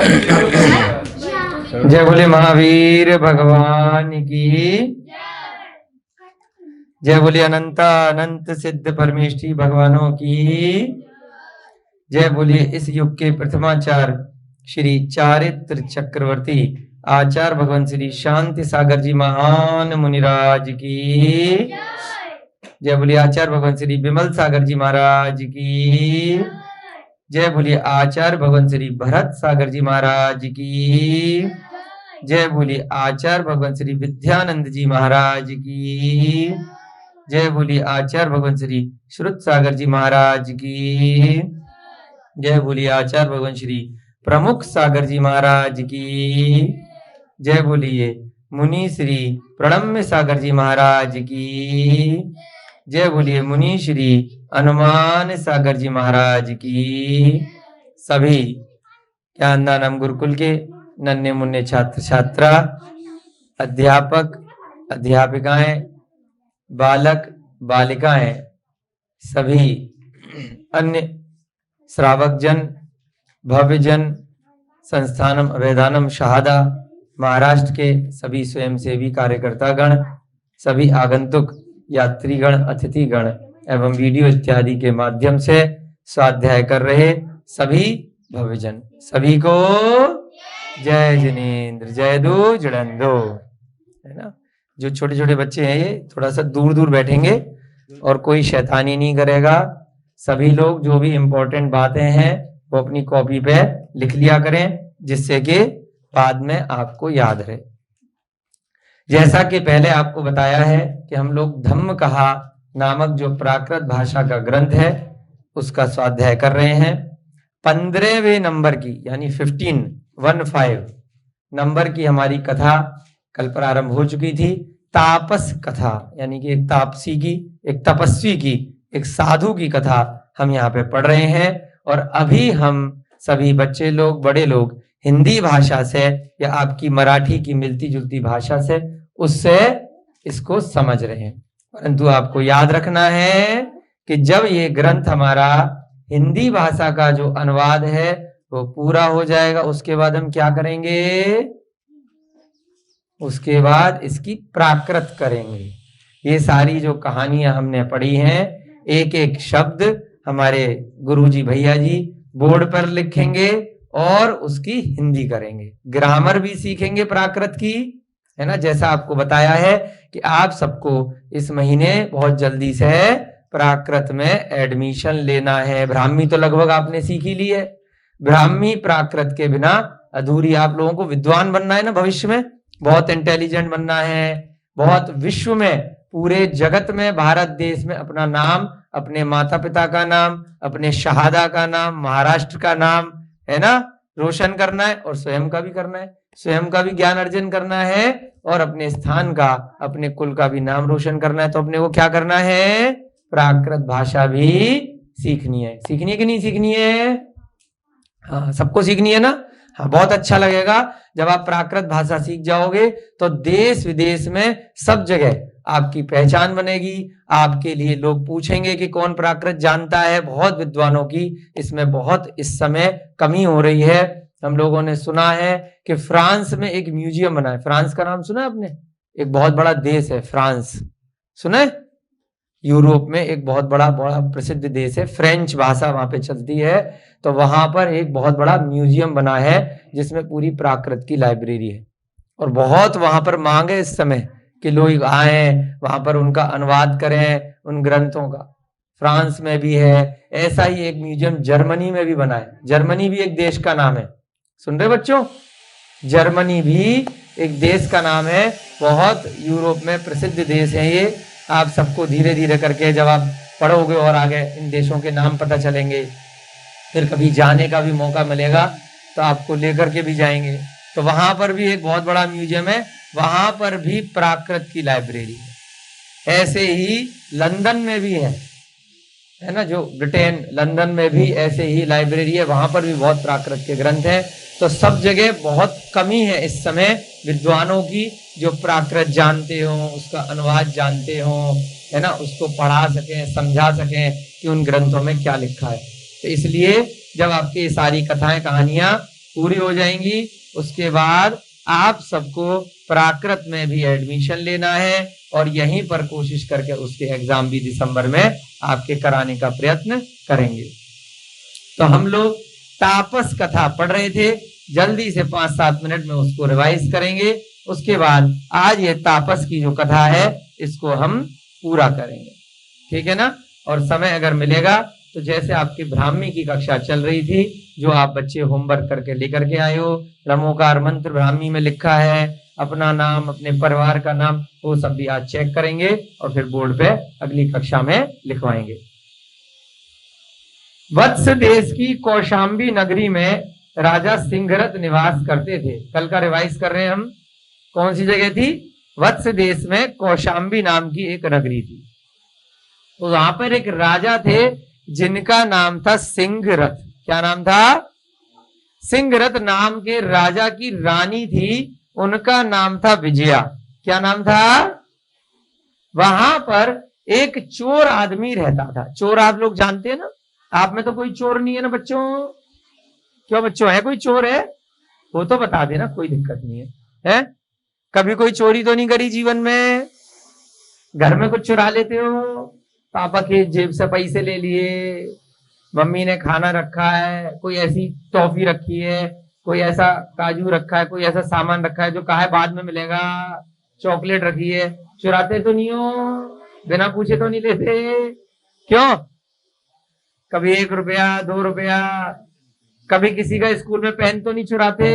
जय बोले महावीर भगवान की। जय बोले अनंत सिद्ध परमेष्ठी भगवानों की। जय बोलिए इस युग के प्रथमाचार्य श्री चारित्र चक्रवर्ती आचार्य भगवान श्री शांति सागर जी महान मुनिराज की। जय बोलिए आचार्य भगवान श्री विमल सागर जी महाराज की। जय बोलिए आचार्य भगवान श्री भरत सागर जी महाराज की। जय बोलिए आचार्य भगवान श्री विद्यानंद जी महाराज की। जय बोलिए आचार्य भगवान श्री श्रुत सागर जी महाराज की। जय बोलिए आचार्य भगवान श्री प्रमुख सागर जी महाराज की। जय बोलिए मुनि श्री प्रणम्य सागर जी महाराज की। जय बोलिए मुनि श्री हनुमान सागर जी महाराज की। सभी ज्ञानदानम गुरुकुल के नन्हे मुन्ने छात्र छात्रा, अध्यापक अध्यापिकाएं, बालक बालिकाएं, सभी अन्य श्रावक जन, भव्य जन, संस्थानम अभेदानम शहादा महाराष्ट्र के सभी स्वयंसेवी कार्यकर्तागण, सभी आगंतुक यात्रीगण, अतिथिगण एवं वीडियो इत्यादि के माध्यम से स्वाध्याय कर रहे सभी भव्यजन, सभी को जय जिनेन्द्र, जय दो जुड़ंदो। है ना, जो छोटे छोटे बच्चे हैं ये थोड़ा सा दूर दूर बैठेंगे और कोई शैतानी नहीं करेगा। सभी लोग जो भी इम्पोर्टेंट बातें हैं वो अपनी कॉपी पे लिख लिया करें, जिससे कि बाद में आपको याद रहे। जैसा कि पहले आपको बताया है कि हम लोग धम्म कहा नामक जो प्राकृत भाषा का ग्रंथ है उसका स्वाध्याय कर रहे हैं। 15वें नंबर की यानी 15 नंबर की हमारी कथा कल प्रारंभ हो चुकी थी। तापस कथा यानी कि एक तापसी की, एक तपस्वी की, एक साधु की कथा हम यहाँ पे पढ़ रहे हैं। और अभी हम सभी बच्चे लोग, बड़े लोग हिंदी भाषा से या आपकी मराठी की मिलती जुलती भाषा से उससे इसको समझ रहे हैं। परंतु आपको याद रखना है कि जब ये ग्रंथ हमारा हिंदी भाषा का जो अनुवाद है वो पूरा हो जाएगा, उसके बाद हम क्या करेंगे, उसके बाद इसकी प्राकृत करेंगे। ये सारी जो कहानियां हमने पढ़ी हैं, एक एक शब्द हमारे गुरुजी भैया जी बोर्ड पर लिखेंगे और उसकी हिंदी करेंगे। ग्रामर भी सीखेंगे प्राकृत की, है ना। जैसा आपको बताया है कि आप सबको इस महीने बहुत जल्दी से प्राकृत में एडमिशन लेना है। ब्राह्मी तो लगभग आपने सीख ही ली है। ब्राह्मी प्राकृत के बिना अधूरी। आप लोगों को विद्वान बनना है ना, भविष्य में बहुत इंटेलिजेंट बनना है, बहुत विश्व में, पूरे जगत में, भारत देश में अपना नाम, अपने माता पिता का नाम, अपने शहादा का नाम, महाराष्ट्र का नाम, है ना, रोशन करना है। और स्वयं का भी करना है, स्वयं का भी ज्ञान अर्जन करना है और अपने स्थान का, अपने कुल का भी नाम रोशन करना है। तो अपने को क्या करना है, प्राकृत भाषा भी सीखनी है। सीखनी है कि नहीं सीखनी है? हाँ, सबको सीखनी है ना। हाँ, बहुत अच्छा लगेगा जब आप प्राकृत भाषा सीख जाओगे तो देश विदेश में सब जगह आपकी पहचान बनेगी। आपके लिए लोग पूछेंगे कि कौन प्राकृत जानता है। बहुत विद्वानों की इसमें बहुत इस समय कमी हो रही है। हम लोगों ने सुना है कि फ्रांस में एक म्यूजियम बना है। फ्रांस का नाम सुना है आपने? एक बहुत बड़ा देश है फ्रांस, सुना है? यूरोप में एक बहुत बड़ा प्रसिद्ध देश है, फ्रेंच भाषा वहां पे चलती है। तो वहां पर एक बहुत बड़ा म्यूजियम बना है जिसमें पूरी प्राकृत की लाइब्रेरी है। और बहुत वहां पर मांग है इस समय कि लोग आए वहां पर उनका अनुवाद करें उन ग्रंथों का। फ्रांस में भी है ऐसा ही एक म्यूजियम, जर्मनी में भी बना है। जर्मनी भी एक देश का नाम है, सुन रहे बच्चों? जर्मनी भी एक देश का नाम है, बहुत यूरोप में प्रसिद्ध देश है ये। आप सबको धीरे धीरे करके जब आप पढ़ोगे और आगे इन देशों के नाम पता चलेंगे, फिर कभी जाने का भी मौका मिलेगा तो आपको लेकर के भी जाएंगे। तो वहां पर भी एक बहुत बड़ा म्यूजियम है, वहां पर भी प्राकृत की लाइब्रेरी है। ऐसे ही लंदन में भी है ना, जो ब्रिटेन, लंदन में भी ऐसे ही लाइब्रेरी है, वहां पर भी बहुत प्राकृत के ग्रंथ हैं। तो सब जगह बहुत कमी है इस समय विद्वानों की जो प्राकृत जानते हो, उसका अनुवाद जानते हो, है ना, उसको पढ़ा सकें, समझा सकें कि उन ग्रंथों में क्या लिखा है। तो इसलिए जब आपकी ये सारी कथाएं कहानियां पूरी हो जाएंगी उसके बाद आप सबको प्राकृत में भी एडमिशन लेना है और यहीं पर कोशिश करके उसके एग्जाम भी दिसंबर में आपके कराने का प्रयत्न करेंगे। तो हम लोग तापस कथा पढ़ रहे थे, जल्दी से 5-7 मिनट में उसको रिवाइज करेंगे। उसके बाद आज ये तापस की जो कथा है इसको हम पूरा करेंगे, ठीक है ना। और समय अगर मिलेगा तो जैसे आपकी ब्राह्मी की कक्षा चल रही थी, जो आप बच्चे होमवर्क करके लेकर के आए हो, रमोकार मंत्र ब्राह्मी में लिखा है, अपना नाम अपने परिवार का नाम, वो सब भी आज चेक करेंगे और फिर बोर्ड पे अगली कक्षा में लिखवाएंगे। वत्स देश की कौशाम्बी नगरी में राजा सिंहरथ निवास करते थे। कल का रिवाइज कर रहे हैं हम। कौन सी जगह थी? वत्स देश में कौशाम्बी नाम की एक नगरी थी। तो वहां पर एक राजा थे जिनका नाम था सिंहरथ। क्या नाम था? सिंहरथ नाम के राजा की रानी थी, उनका नाम था विजया। क्या नाम था? वहां पर एक चोर आदमी रहता था। चोर आप लोग जानते हैं ना? आप में तो कोई चोर नहीं है ना बच्चों? क्यों बच्चों, है कोई चोर है? वो तो बता देना, कोई दिक्कत नहीं है। है? कभी कोई चोरी तो नहीं करी जीवन में? घर में कुछ चुरा लेते हो? पापा की जेब से पैसे ले लिए, मम्मी ने खाना रखा है, कोई ऐसी टॉफी रखी है, कोई ऐसा काजू रखा है, कोई ऐसा सामान रखा है जो कहा है बाद में मिलेगा, चॉकलेट रखी है, चुराते तो नहीं हो? बिना पूछे तो नहीं लेते? क्यों? कभी 1 रुपया 2 रुपया, कभी किसी का स्कूल में पेन तो नहीं चुराते?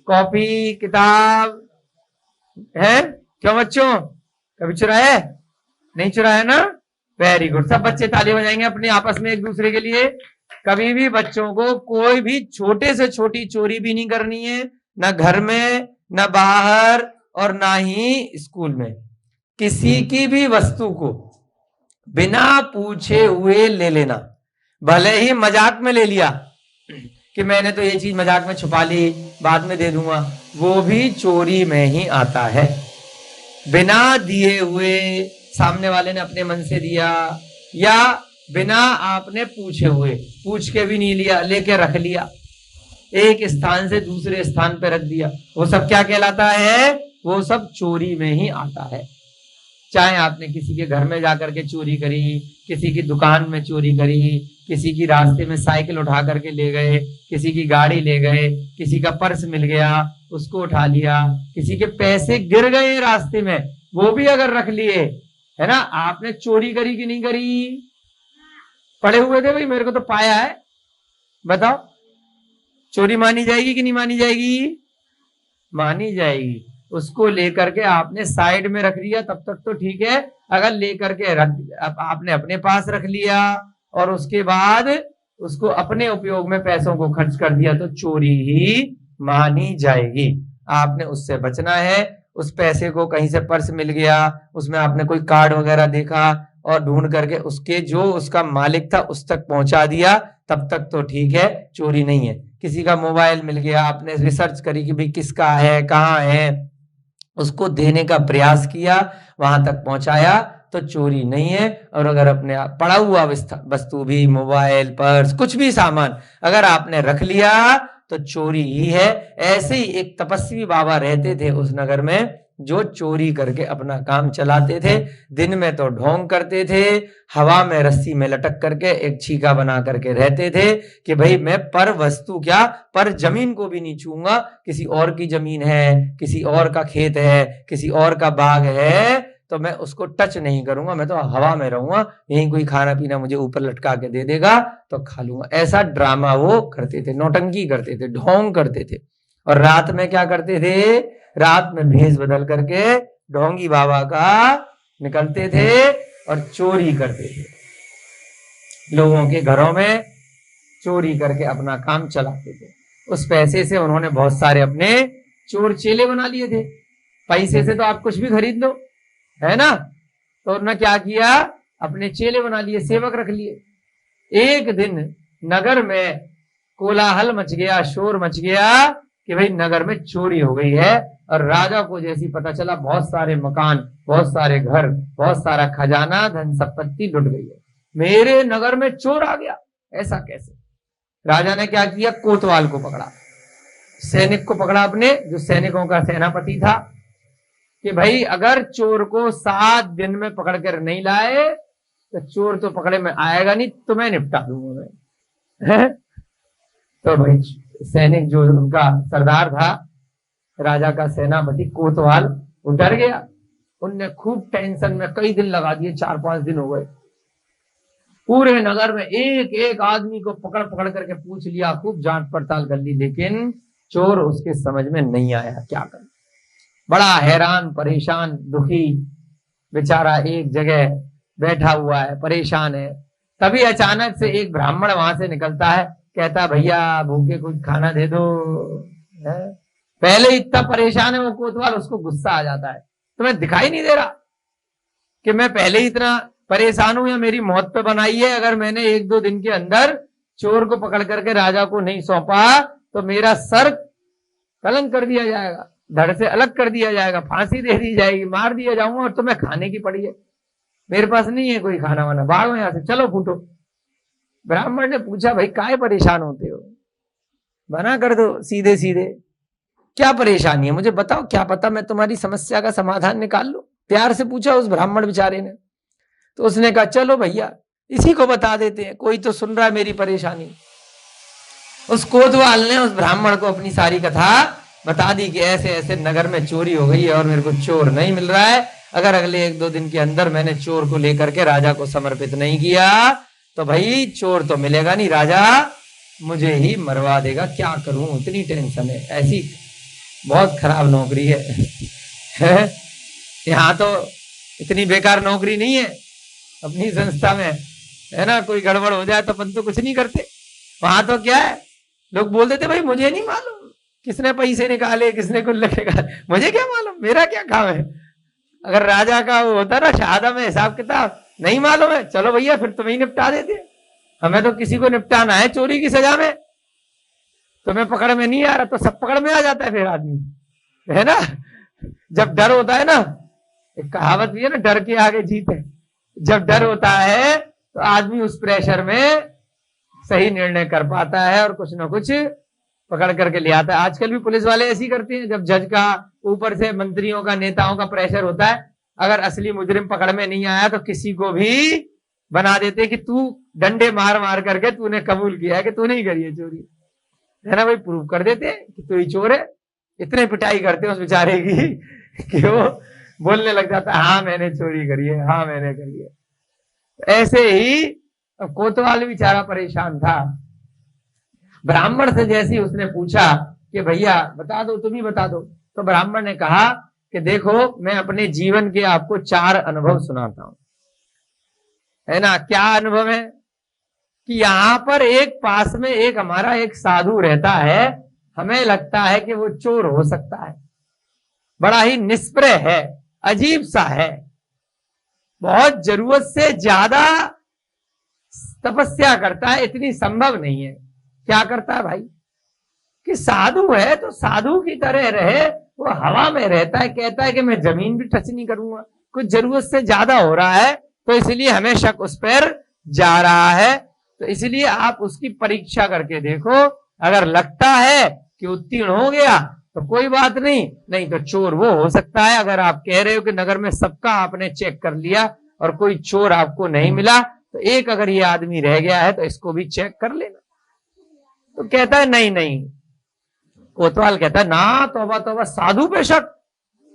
कॉपी किताब है? क्यों बच्चों, कभी चुराया? नहीं चुराया ना? वेरी गुड, सब बच्चे ताली बजाएंगे अपने आपस में एक दूसरे के लिए। कभी भी बच्चों को कोई भी छोटे से छोटी चोरी भी नहीं करनी है, ना घर में, ना बाहर, और ना ही स्कूल में। किसी की भी वस्तु को बिना पूछे हुए ले लेना, भले ही मजाक में ले लिया कि मैंने तो ये चीज मजाक में छुपा ली, बाद में दे दूंगा, वो भी चोरी में ही आता है। बिना दिए हुए, सामने वाले ने अपने मन से दिया, या बिना आपने पूछे हुए, पूछ के भी नहीं लिया, लेके रख लिया, एक स्थान से दूसरे स्थान पर रख दिया, वो सब क्या कहलाता है? वो सब चोरी में ही आता है। चाहे आपने किसी के घर में जाकर के चोरी करी, किसी की दुकान में चोरी करी, किसी की रास्ते में साइकिल उठा करके ले गए, किसी की गाड़ी ले गए, किसी का पर्स मिल गया उसको उठा लिया, किसी के पैसे गिर गए रास्ते में वो भी अगर रख लिए, है ना। आपने चोरी करी कि नहीं करी? पड़े हुए थे भाई, मेरे को तो पाया है, बताओ चोरी मानी जाएगी कि नहीं मानी जाएगी? मानी जाएगी। उसको लेकर के आपने साइड में रख लिया तब तक तो ठीक है, अगर लेकर के आपने अपने पास रख लिया और उसके बाद उसको अपने उपयोग में पैसों को खर्च कर दिया तो चोरी ही मानी जाएगी। आपने उससे बचना है। उस पैसे को कहीं से पर्स मिल गया, उसमें आपने कोई कार्ड वगैरह देखा और ढूंढ करके उसके जो उसका मालिक था उस तक पहुंचा दिया, तब तक तो ठीक है, चोरी नहीं है। किसी का मोबाइल मिल गया, आपने रिसर्च करी कि भाई किसका है, कहाँ है, उसको देने का प्रयास किया, वहां तक पहुंचाया तो चोरी नहीं है। और अगर अपने पड़ा हुआ वस्तु भी, मोबाइल, पर्स, कुछ भी सामान अगर आपने रख लिया तो चोरी ही है। ऐसे ही एक तपस्वी बाबा रहते थे उस नगर में, जो चोरी करके अपना काम चलाते थे। दिन में तो ढोंग करते थे, हवा में रस्सी में लटक करके एक छीका बना करके रहते थे कि भाई मैं पर वस्तु क्या, पर जमीन को भी नहीं छूंगा। किसी और की जमीन है, किसी और का खेत है, किसी और का बाग है, तो मैं उसको टच नहीं करूंगा, मैं तो हवा में रहूंगा, यहीं कोई खाना पीना मुझे ऊपर लटका के दे देगा तो खा लूंगा। ऐसा ड्रामा वो करते थे, नौटंकी करते थे, ढोंग करते थे। और रात में क्या करते थे? रात में भेष बदल करके ढोंगी बाबा का निकलते थे और चोरी करते थे, लोगों के घरों में चोरी करके अपना काम चलाते थे। उस पैसे से उन्होंने बहुत सारे अपने चोर चेले बना लिए थे। पैसे से तो आप कुछ भी खरीद लो, है ना। तो उन्होंने क्या किया? अपने चेले बना लिए, सेवक रख लिए। एक दिन नगर में कोलाहल मच गया, शोर मच गया कि भाई नगर में चोरी हो गई है। और राजा को जैसी पता चला, बहुत सारे मकान, बहुत सारे घर, बहुत सारा खजाना, धन संपत्ति लुट गई है, मेरे नगर में चोर आ गया, ऐसा कैसे? राजा ने क्या किया? कोतवाल को पकड़ा। सैनिक को पकड़ा अपने, जो सैनिकों का सेनापति था, कि भाई अगर चोर को 7 दिन में पकड़ कर नहीं लाए तो चोर तो पकड़े में आएगा नहीं, तुम्हें निपटा दूंगा मैं। तो भाई सैनिक जो उनका सरदार था, राजा का सेनापति कोतवाल, वो डर गया। उनने खूब टेंशन में कई दिन लगा दिए, 4-5 दिन हो गए। पूरे नगर में एक एक आदमी को पकड़ पकड़ करके पूछ लिया, खूब जांच पड़ताल कर ली, लेकिन चोर उसके समझ में नहीं आया क्या कर। बड़ा हैरान परेशान दुखी बेचारा एक जगह बैठा हुआ है, परेशान है। तभी अचानक से एक ब्राह्मण वहां से निकलता है, कहता भैया भूखे कुछ खाना दे दो। पहले इतना परेशान है वो कोतवाल, उसको गुस्सा आ जाता है, तुम्हें दिखाई नहीं दे रहा कि मैं पहले ही इतना परेशान हूं या मेरी मौत पे बनाई है? अगर मैंने 1-2 दिन के अंदर चोर को पकड़ करके राजा को नहीं सौंपा तो मेरा सर कलंक कर दिया जाएगा, धड़ से अलग कर दिया जाएगा, फांसी दे दी जाएगी, मार दिया जाऊंगा, और तुम्हें खाने की पड़ी है। मेरे पास नहीं है कोई खाना वाना, भागो यहां से, चलो फूटो। ब्राह्मण ने पूछा भाई काहे परेशान होते हो, बना कर दो सीधे सीधे, क्या परेशानी है मुझे बताओ, क्या पता मैं तुम्हारी समस्या का समाधान निकाल लूं। प्यार से पूछा उस ब्राह्मण बेचारे ने। तो उसने कहा चलो भैया इसी को बता देते हैं, कोई तो सुन रहा है मेरी परेशानी। उस कोतवाल ने उस ब्राह्मण को अपनी सारी कथा बता दी कि ऐसे ऐसे नगर में चोरी हो गई है और मेरे को चोर नहीं मिल रहा है। अगर अगले 1-2 दिन के अंदर मैंने चोर को लेकर के राजा को समर्पित नहीं किया तो भाई चोर तो मिलेगा नहीं, राजा मुझे ही मरवा देगा, क्या करूं, इतनी टेंशन है, ऐसी बहुत खराब नौकरी है। यहाँ तो इतनी बेकार नौकरी नहीं है अपनी संस्था में, है ना, कोई गड़बड़ हो जाए तो अपन तो कुछ नहीं करते। वहां तो क्या है, लोग बोल देते भाई मुझे नहीं मालूम किसने पैसे निकाले, किसने गुल्लक निकाले, मुझे क्या मालूम, मेरा क्या काम है। अगर राजा का वो होता ना शहादा में हिसाब किताब, नहीं मालूम है, चलो भैया फिर तुम्हें निपटा देते, हमें तो किसी को निपटाना है चोरी की सजा में, तुम्हें पकड़ में नहीं आ रहा तो सब पकड़ में आ जाता है फिर आदमी, है ना। जब डर होता है ना, एक कहावत भी है ना, डर के आगे जीत है। जब डर होता है तो आदमी उस प्रेशर में सही निर्णय कर पाता है और कुछ ना कुछ पकड़ करके ले आता है। आजकल भी पुलिस वाले ऐसी करते हैं, जब जज का ऊपर से मंत्रियों का नेताओं का प्रेशर होता है, अगर असली मुजरिम पकड़ में नहीं आया तो किसी को भी बना देते कि तू डंडे मार मार करके तूने कबूल किया है कि तूने ही करी है चोरी, है ना भाई, प्रूव कर देते हैं कि तू ही चोर है। इतने पिटाई करते हैं उस बेचारे की कि वो बोलने लग जाता है हाँ मैंने चोरी करी है, हाँ मैंने करी है। ऐसे ही कोतवाल बेचारा परेशान था। ब्राह्मण से जैसे उसने पूछा कि भैया बता दो, तुम ही बता दो, तो ब्राह्मण ने कहा कि देखो मैं अपने जीवन के आपको 4 अनुभव सुनाता हूं, है ना। क्या अनुभव है कि यहां पर एक पास में एक हमारा एक साधु रहता है, हमें लगता है कि वो चोर हो सकता है, बड़ा ही निष्प्रय है, अजीब सा है, बहुत जरूरत से ज्यादा तपस्या करता है, इतनी संभव नहीं है। क्या करता है भाई कि साधु है तो साधु की तरह रहे, वो हवा में रहता है, कहता है कि मैं जमीन भी टच नहीं करूंगा, कुछ जरूरत से ज्यादा हो रहा है तो इसलिए हमें शक उस पर जा रहा है। तो इसलिए आप उसकी परीक्षा करके देखो, अगर लगता है कि उत्तीर्ण हो गया तो कोई बात नहीं, नहीं तो चोर वो हो सकता है। अगर आप कह रहे हो कि नगर में सबका आपने चेक कर लिया और कोई चोर आपको नहीं मिला तो एक अगर ये आदमी रह गया है तो इसको भी चेक कर लेना। तो कहता है नहीं नहीं, कोतवाल कहता है ना, तौबा तौबा, साधु पे शक,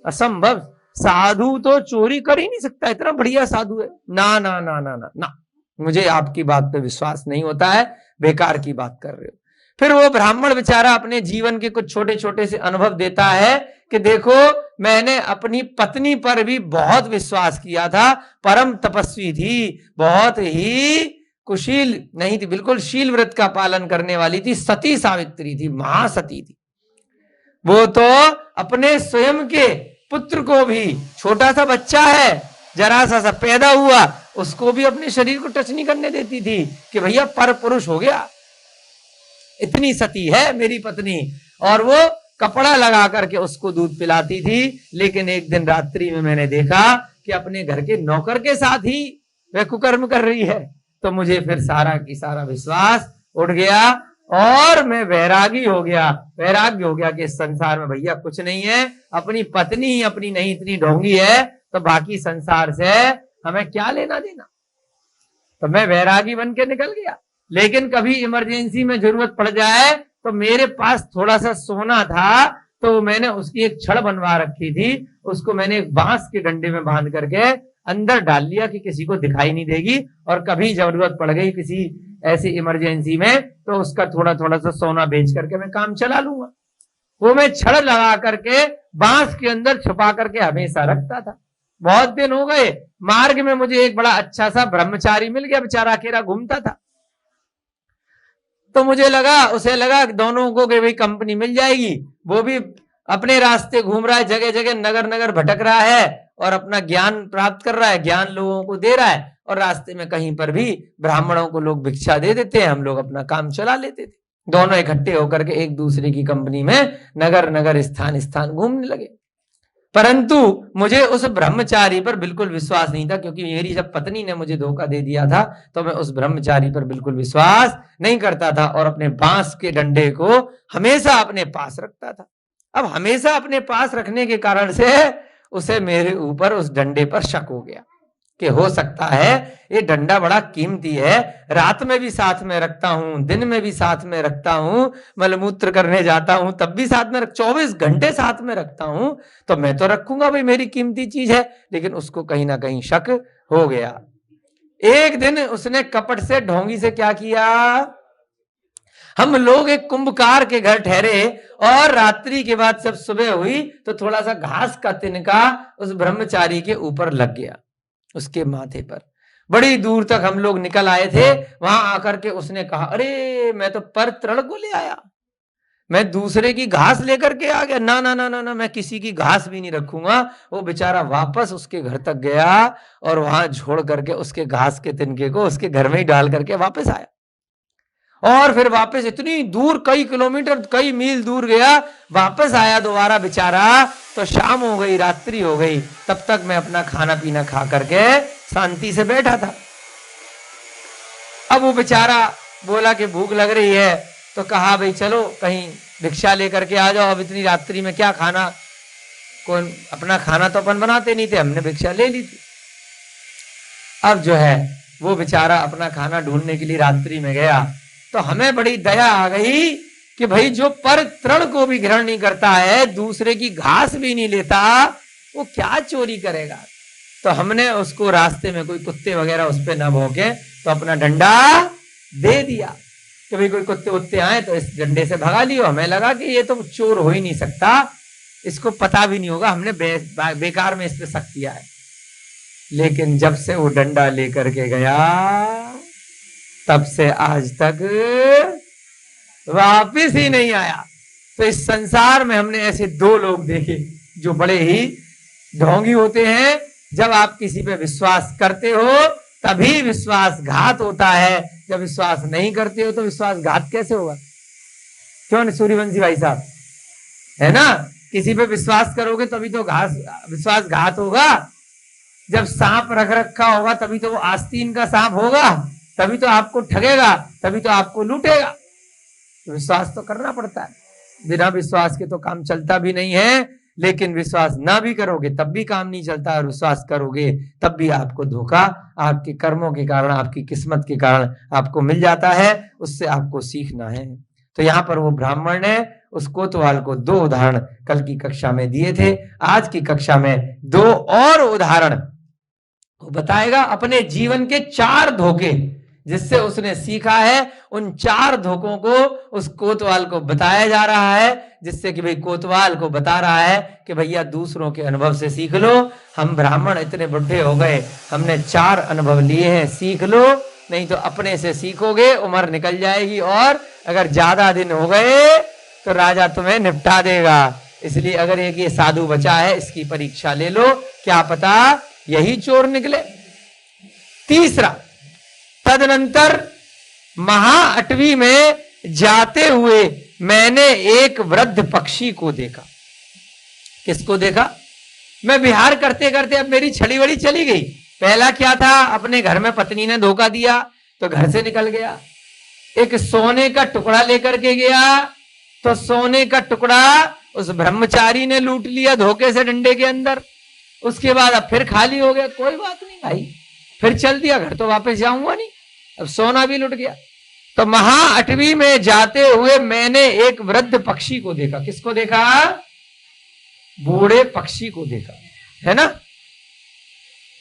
असंभव, साधु तो चोरी कर ही नहीं सकता, इतना बढ़िया साधु है, ना ना ना ना ना ना, मुझे आपकी बात पे विश्वास नहीं होता है, बेकार की बात कर रहे हो। फिर वो ब्राह्मण बेचारा अपने जीवन के कुछ छोटे छोटे से अनुभव देता है कि देखो मैंने अपनी पत्नी पर भी बहुत विश्वास किया था, परम तपस्वी थी, बहुत ही कुशील नहीं थी, बिल्कुल शील व्रत का पालन करने वाली थी, सती सावित्री थी, महासती थी। वो तो अपने स्वयं के पुत्र को भी, छोटा सा बच्चा है जरा सा पैदा हुआ, उसको भी अपने शरीर को टच नहीं करने देती थी कि भैया पर पुरुष हो गया, इतनी सती है मेरी पत्नी। और वो कपड़ा लगा करके उसको दूध पिलाती थी। लेकिन एक दिन रात्रि में मैंने देखा कि अपने घर के नौकर के साथ ही वह कुकर्म कर रही है, तो मुझे फिर सारा की सारा विश्वास उठ गया और मैं वैरागी हो गया, वैराग्य हो गया कि इस संसार में भैया कुछ नहीं है, अपनी पत्नी ही अपनी नहीं इतनी ढोंगी है, तो बाकी संसार से हमें क्या लेना देना। तो मैं वैरागी बन के निकल गया। लेकिन कभी इमरजेंसी में जरूरत पड़ जाए तो मेरे पास थोड़ा सा सोना था, तो मैंने उसकी एक छड़ बनवा रखी थी, उसको मैंने एक बांस के डंडे में बांध करके अंदर डाल लिया कि किसी को दिखाई नहीं देगी, और कभी जरूरत पड़ गई किसी ऐसी इमरजेंसी में तो उसका थोड़ा थोड़ा सा सोना बेच करके मैं काम चला लूंगा। वो मैं छड़ लगा करके बांस के अंदर छुपा करके हमेशा रखता था। बहुत दिन हो गए, मार्ग में मुझे एक बड़ा अच्छा सा ब्रह्मचारी मिल गया, बेचारा अकेला घूमता था। तो मुझे लगा, उसे लगा कि दोनों को भाई कंपनी मिल जाएगी, वो भी अपने रास्ते घूम रहा है, जगह जगह नगर नगर भटक रहा है और अपना ज्ञान प्राप्त कर रहा है, ज्ञान लोगों को दे रहा है, और रास्ते में कहीं पर भी ब्राह्मणों को लोग भिक्षा दे देते हैं, हम लोग अपना काम चला लेते थे। दोनों इकट्ठे होकर के एक दूसरे की कंपनी में नगर नगर स्थान स्थान घूमने लगे। परंतु मुझे उस ब्रह्मचारी पर बिल्कुल विश्वास नहीं था, क्योंकि मेरी जब पत्नी ने मुझे धोखा दे दिया था तो मैं उस ब्रह्मचारी पर बिल्कुल विश्वास नहीं करता था और अपने बांस के डंडे को हमेशा अपने पास रखता था। अब हमेशा अपने पास रखने के कारण से उसे मेरे ऊपर उस डंडे पर शक हो गया कि हो सकता है ये डंडा बड़ा कीमती है, रात में भी साथ में रखता हूं, दिन में भी साथ में रखता हूं, मलमूत्र करने जाता हूं तब भी साथ में 24 घंटे साथ में रखता हूं, तो मैं तो रखूंगा भाई, मेरी कीमती चीज है। लेकिन उसको कहीं ना कहीं शक हो गया। एक दिन उसने कपट से ढोंगी से क्या किया, हम लोग एक कुंभकार के घर ठहरे और रात्रि के बाद जब सुबह हुई तो थोड़ा सा घास का तिनका उस ब्रह्मचारी के ऊपर लग गया, उसके माथे पर। बड़ी दूर तक हम लोग निकल आए थे, वहां आकर के उसने कहा, अरे मैं तो पर तृण को ले आया, मैं दूसरे की घास लेकर के आ गया, ना ना ना ना ना, मैं किसी की घास भी नहीं रखूंगा। वो बेचारा वापस उसके घर तक गया और वहां छोड़ करके उसके घास के तिनके को उसके घर में ही डाल करके वापस आया। और फिर वापस इतनी दूर, कई किलोमीटर कई मील दूर गया, वापस आया दोबारा बेचारा, तो शाम हो गई, रात्रि हो गई। तब तक मैं अपना खाना पीना खा करके शांति से बैठा था। अब वो बेचारा बोला कि भूख लग रही है, तो कहा भाई चलो कहीं भिक्षा लेकर के आ जाओ, अब इतनी रात्रि में क्या खाना, कौन अपना खाना तो अपन बनाते नहीं थे, हमने भिक्षा ले ली थी। अब जो है वो बेचारा अपना खाना ढूंढने के लिए रात्रि में गया, तो हमें बड़ी दया आ गई कि भाई जो पर तृण को भी ग्रहण नहीं करता है, दूसरे की घास भी नहीं लेता, वो क्या चोरी करेगा। तो हमने उसको रास्ते में कोई कुत्ते वगैरह उस पर न भौंके तो अपना डंडा दे दिया कि भाई कोई कुत्ते उत्ते आए तो इस डंडे से भगा लियो। हमें लगा कि ये तो चोर हो ही नहीं सकता, इसको पता भी नहीं होगा, हमने बेकार में इस पे शक किया है। लेकिन जब से वो डंडा लेकर के गया, तब से आज तक वापिस ही नहीं आया। तो इस संसार में हमने ऐसे दो लोग देखे जो बड़े ही ढोंगी होते हैं। जब आप किसी पे विश्वास करते हो तभी विश्वासघात होता है, जब विश्वास नहीं करते हो तो विश्वासघात कैसे होगा? क्यों सूर्यवंशी भाई साहब, है ना? किसी पे विश्वास करोगे तभी तो विश्वासघात होगा। जब सांप रख रखा होगा तभी तो वो आस्तीन का सांप होगा, तभी तो आपको ठगेगा, तभी तो आपको लूटेगा। तो विश्वास तो करना पड़ता है, बिना विश्वास के तो काम चलता भी नहीं है। लेकिन विश्वास ना भी करोगे तब भी काम नहीं चलता, और विश्वास करोगे तब भी आपको धोखा आपके कर्मों के कारण, आपकी किस्मत के कारण आपको मिल जाता है। उससे आपको सीखना है। तो यहाँ पर वो ब्राह्मण ने उस कोतवाल को दो उदाहरण कल की कक्षा में दिए थे। आज की कक्षा में दो और उदाहरण वो बताएगा, अपने जीवन के 4 धोखे जिससे उसने सीखा है। उन 4 धोखों को उस कोतवाल को बताया जा रहा है, जिससे कि भाई कोतवाल को बता रहा है कि भैया दूसरों के अनुभव से सीख लो। हम ब्राह्मण इतने बुढ़े हो गए, हमने 4 अनुभव लिए हैं, सीख लो, नहीं तो अपने से सीखोगे उम्र निकल जाएगी, और अगर ज्यादा दिन हो गए तो राजा तुम्हें निपटा देगा। इसलिए अगर एक ये साधु बचा है, इसकी परीक्षा ले लो, क्या पता यही चोर निकले। तीसरा, तदनंतर महाअटवी में जाते हुए मैंने एक वृद्ध पक्षी को देखा। किसको देखा? मैं विहार करते करते अब मेरी छड़ी वड़ी चली गई। पहला क्या था, अपने घर में पत्नी ने धोखा दिया तो घर से निकल गया। एक सोने का टुकड़ा लेकर के गया, तो सोने का टुकड़ा उस ब्रह्मचारी ने लूट लिया धोखे से डंडे के अंदर। उसके बाद अब फिर खाली हो गया, कोई बात नहीं भाई, फिर चल दिया, घर तो वापस जाऊंगा नहीं, अब सोना भी लुट गया। तो महाअटवी में जाते हुए मैंने एक वृद्ध पक्षी को देखा। किसको देखा? बूढ़े पक्षी को देखा, है ना।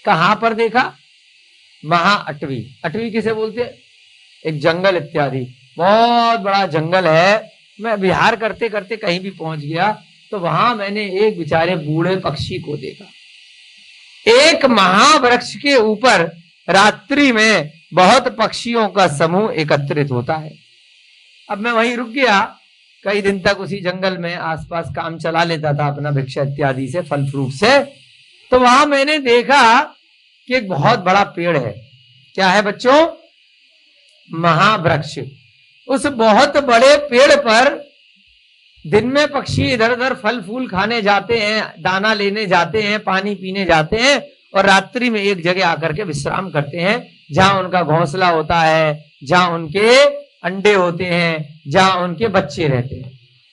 कहां पर देखा? महाअटवी। अटवी किसे बोलते हैं? एक जंगल इत्यादि, बहुत बड़ा जंगल है। मैं विहार करते करते कहीं भी पहुंच गया तो वहां मैंने एक बेचारे बूढ़े पक्षी को देखा। एक महावृक्ष के ऊपर रात्रि में बहुत पक्षियों का समूह एकत्रित होता है। अब मैं वहीं रुक गया, कई दिन तक उसी जंगल में आसपास काम चला लेता था अपना, भिक्षा इत्यादि से, फल फ्रूट से। तो वहां मैंने देखा कि एक बहुत बड़ा पेड़ है। क्या है बच्चों? महावृक्ष। उस बहुत बड़े पेड़ पर दिन में पक्षी इधर उधर फल फूल खाने जाते हैं, दाना लेने जाते हैं, पानी पीने जाते हैं, और रात्रि में एक जगह आकर के विश्राम करते हैं, जहां उनका घोंसला होता है, जहां उनके अंडे होते हैं, जहां उनके बच्चे रहते हैं,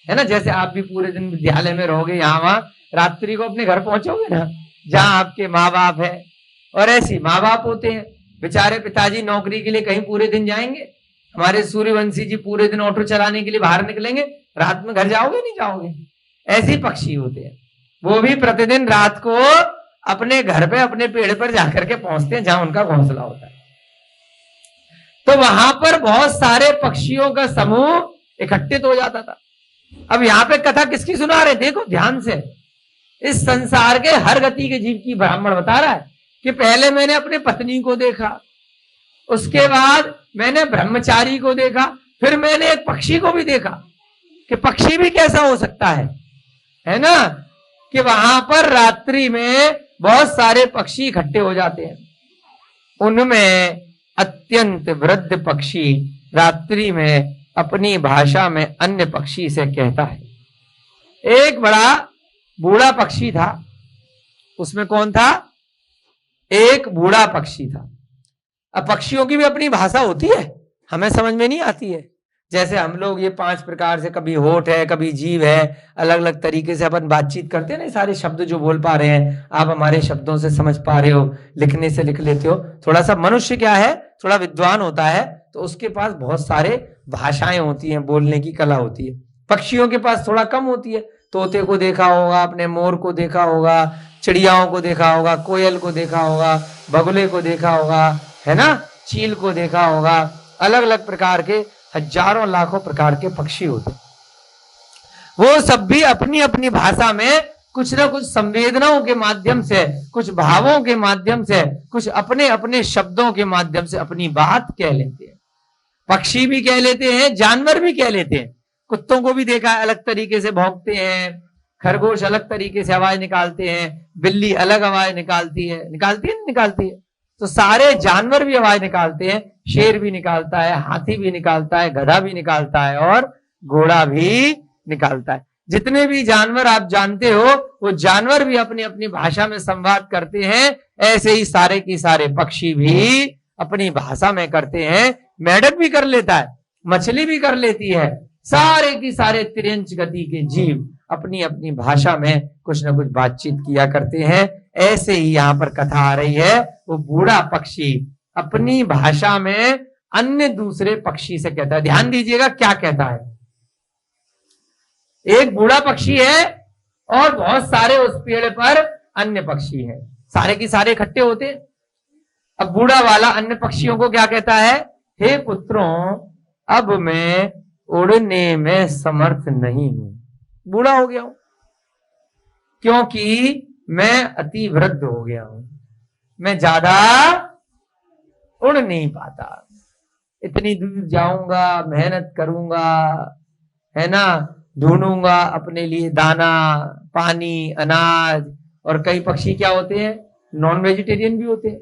है ना। जैसे आप भी पूरे दिन विद्यालय में रहोगे, यहाँ वहां, रात्रि को अपने घर पहुंचोगे ना, जहां आपके माँ बाप है, और ऐसी माँ बाप होते हैं। बेचारे पिताजी नौकरी के लिए कहीं पूरे दिन जाएंगे, हमारे सूर्यवंशी जी पूरे दिन ऑटो चलाने के लिए बाहर निकलेंगे, रात में घर जाओगे नहीं जाओगे। ऐसे पक्षी होते हैं, वो भी प्रतिदिन रात को अपने घर पे, अपने पेड़ पर जाकर के पहुंचते हैं जहां उनका घोंसला होता है। तो वहां पर बहुत सारे पक्षियों का समूह इकट्ठित हो जाता था। अब यहाँ पे कथा किसकी सुना रहे? देखो ध्यान से, इस संसार के हर गति के जीव की ब्राह्मण बता रहा है कि पहले मैंने अपने पत्नी को देखा, उसके बाद मैंने ब्रह्मचारी को देखा, फिर मैंने एक पक्षी को भी देखा। कि पक्षी भी कैसा हो सकता है ना, कि वहां पर रात्रि में बहुत सारे पक्षी इकट्ठे हो जाते हैं। उनमें अत्यंत वृद्ध पक्षी रात्रि में अपनी भाषा में अन्य पक्षी से कहता है। एक बड़ा बूढ़ा पक्षी था, उसमें कौन था? एक बूढ़ा पक्षी था। अब पक्षियों की भी अपनी भाषा होती है, हमें समझ में नहीं आती है। जैसे हम लोग ये 5 प्रकार से, कभी होठ है, कभी जीव है, अलग अलग तरीके से अपन बातचीत करते हैं ना। सारे शब्द जो बोल पा रहे हैं आप हमारे शब्दों से समझ पा रहे हो, लिखने से लिख लेते हो। थोड़ा सा मनुष्य क्या है, थोड़ा विद्वान होता है, तो उसके पास बहुत सारे भाषाएं होती हैं, बोलने की कला होती है। पक्षियों के पास थोड़ा कम होती है। तोते को देखा होगा आपने, मोर को देखा होगा, चिड़ियाओं को देखा होगा, कोयल को देखा होगा, बगुले को देखा होगा, है ना, चील को देखा होगा। अलग अलग प्रकार के हजारों लाखों प्रकार के पक्षी होते, वो सब भी अपनी अपनी भाषा में कुछ ना कुछ संवेदनाओं के माध्यम से, कुछ भावों के माध्यम से, कुछ अपने अपने शब्दों के माध्यम से अपनी बात कह लेते हैं। पक्षी भी कह लेते हैं, जानवर भी कह लेते हैं। कुत्तों को भी देखा है, अलग तरीके से भौंकते हैं, खरगोश अलग तरीके से आवाज निकालते हैं, बिल्ली अलग आवाज निकालती है, निकालती है। तो सारे जानवर भी आवाज निकालते हैं, शेर भी निकालता है, हाथी भी निकालता है, गधा भी निकालता है, और घोड़ा भी निकालता है। जितने भी जानवर आप जानते हो, वो जानवर भी अपनी अपनी भाषा में संवाद करते हैं। ऐसे ही सारे की सारे पक्षी भी अपनी भाषा में करते हैं। मेढक भी कर लेता है, मछली भी कर लेती है। सारे की सारे तिर्यंच गति के जीव अपनी अपनी भाषा में कुछ ना कुछ बातचीत किया करते हैं। ऐसे ही यहाँ पर कथा आ रही है, वो बूढ़ा पक्षी अपनी भाषा में अन्य दूसरे पक्षी से कहता है। ध्यान दीजिएगा क्या कहता है। एक बूढ़ा पक्षी है और बहुत सारे उस पेड़ पर अन्य पक्षी हैं, सारे की सारे इकट्ठे होते। अब बूढ़ा वाला अन्य पक्षियों को क्या कहता है? हे पुत्रों, अब मैं उड़ने में समर्थ नहीं हूं, बूढ़ा हो गया हूं, क्योंकि मैं अति वृद्ध हो गया हूं, मैं ज्यादा उड़ नहीं पाता। इतनी दूर जाऊंगा, मेहनत करूंगा, है ना, ढूंढूंगा अपने लिए दाना, पानी, अनाज। और कई पक्षी क्या होते हैं? नॉन वेजिटेरियन भी होते हैं।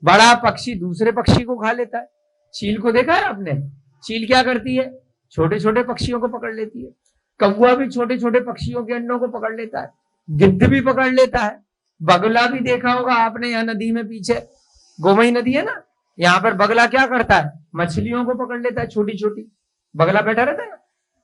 बड़ा पक्षी दूसरे पक्षी को खा लेता है। चील को देखा है आपने? चील क्या करती है? छोटे छोटे पक्षियों को पकड़ लेती है। कौवा भी छोटे छोटे पक्षियों के अंडों को पकड़ लेता है। गिद्ध भी पकड़ लेता है। बगुला भी देखा होगा आपने, यहाँ नदी में पीछे गोमई नदी है ना, यहाँ पर बगला क्या करता है, मछलियों को पकड़ लेता है छोटी छोटी, बगला बैठा रहता है ना।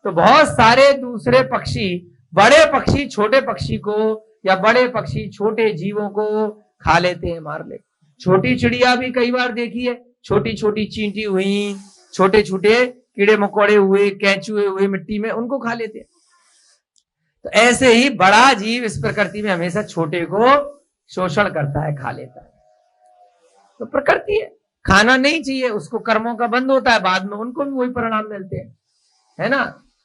तो बहुत सारे दूसरे पक्षी, बड़े पक्षी छोटे पक्षी को, या बड़े पक्षी छोटे जीवों को खा लेते हैं, मार लेते। छोटी चिड़िया भी कई बार देखी है, छोटी छोटी चींटी हुई, छोटे छोटे कीड़े मकोड़े हुए, केंचुए हुए मिट्टी में, उनको खा लेते हैं। तो ऐसे ही बड़ा जीव इस प्रकृति में हमेशा छोटे को शोषण करता है, खा लेता है। तो प्रकृति है, खाना नहीं चाहिए उसको, कर्मों का बंद होता है, बाद में उनको भी वही परिणाम मिलते हैं, है ना।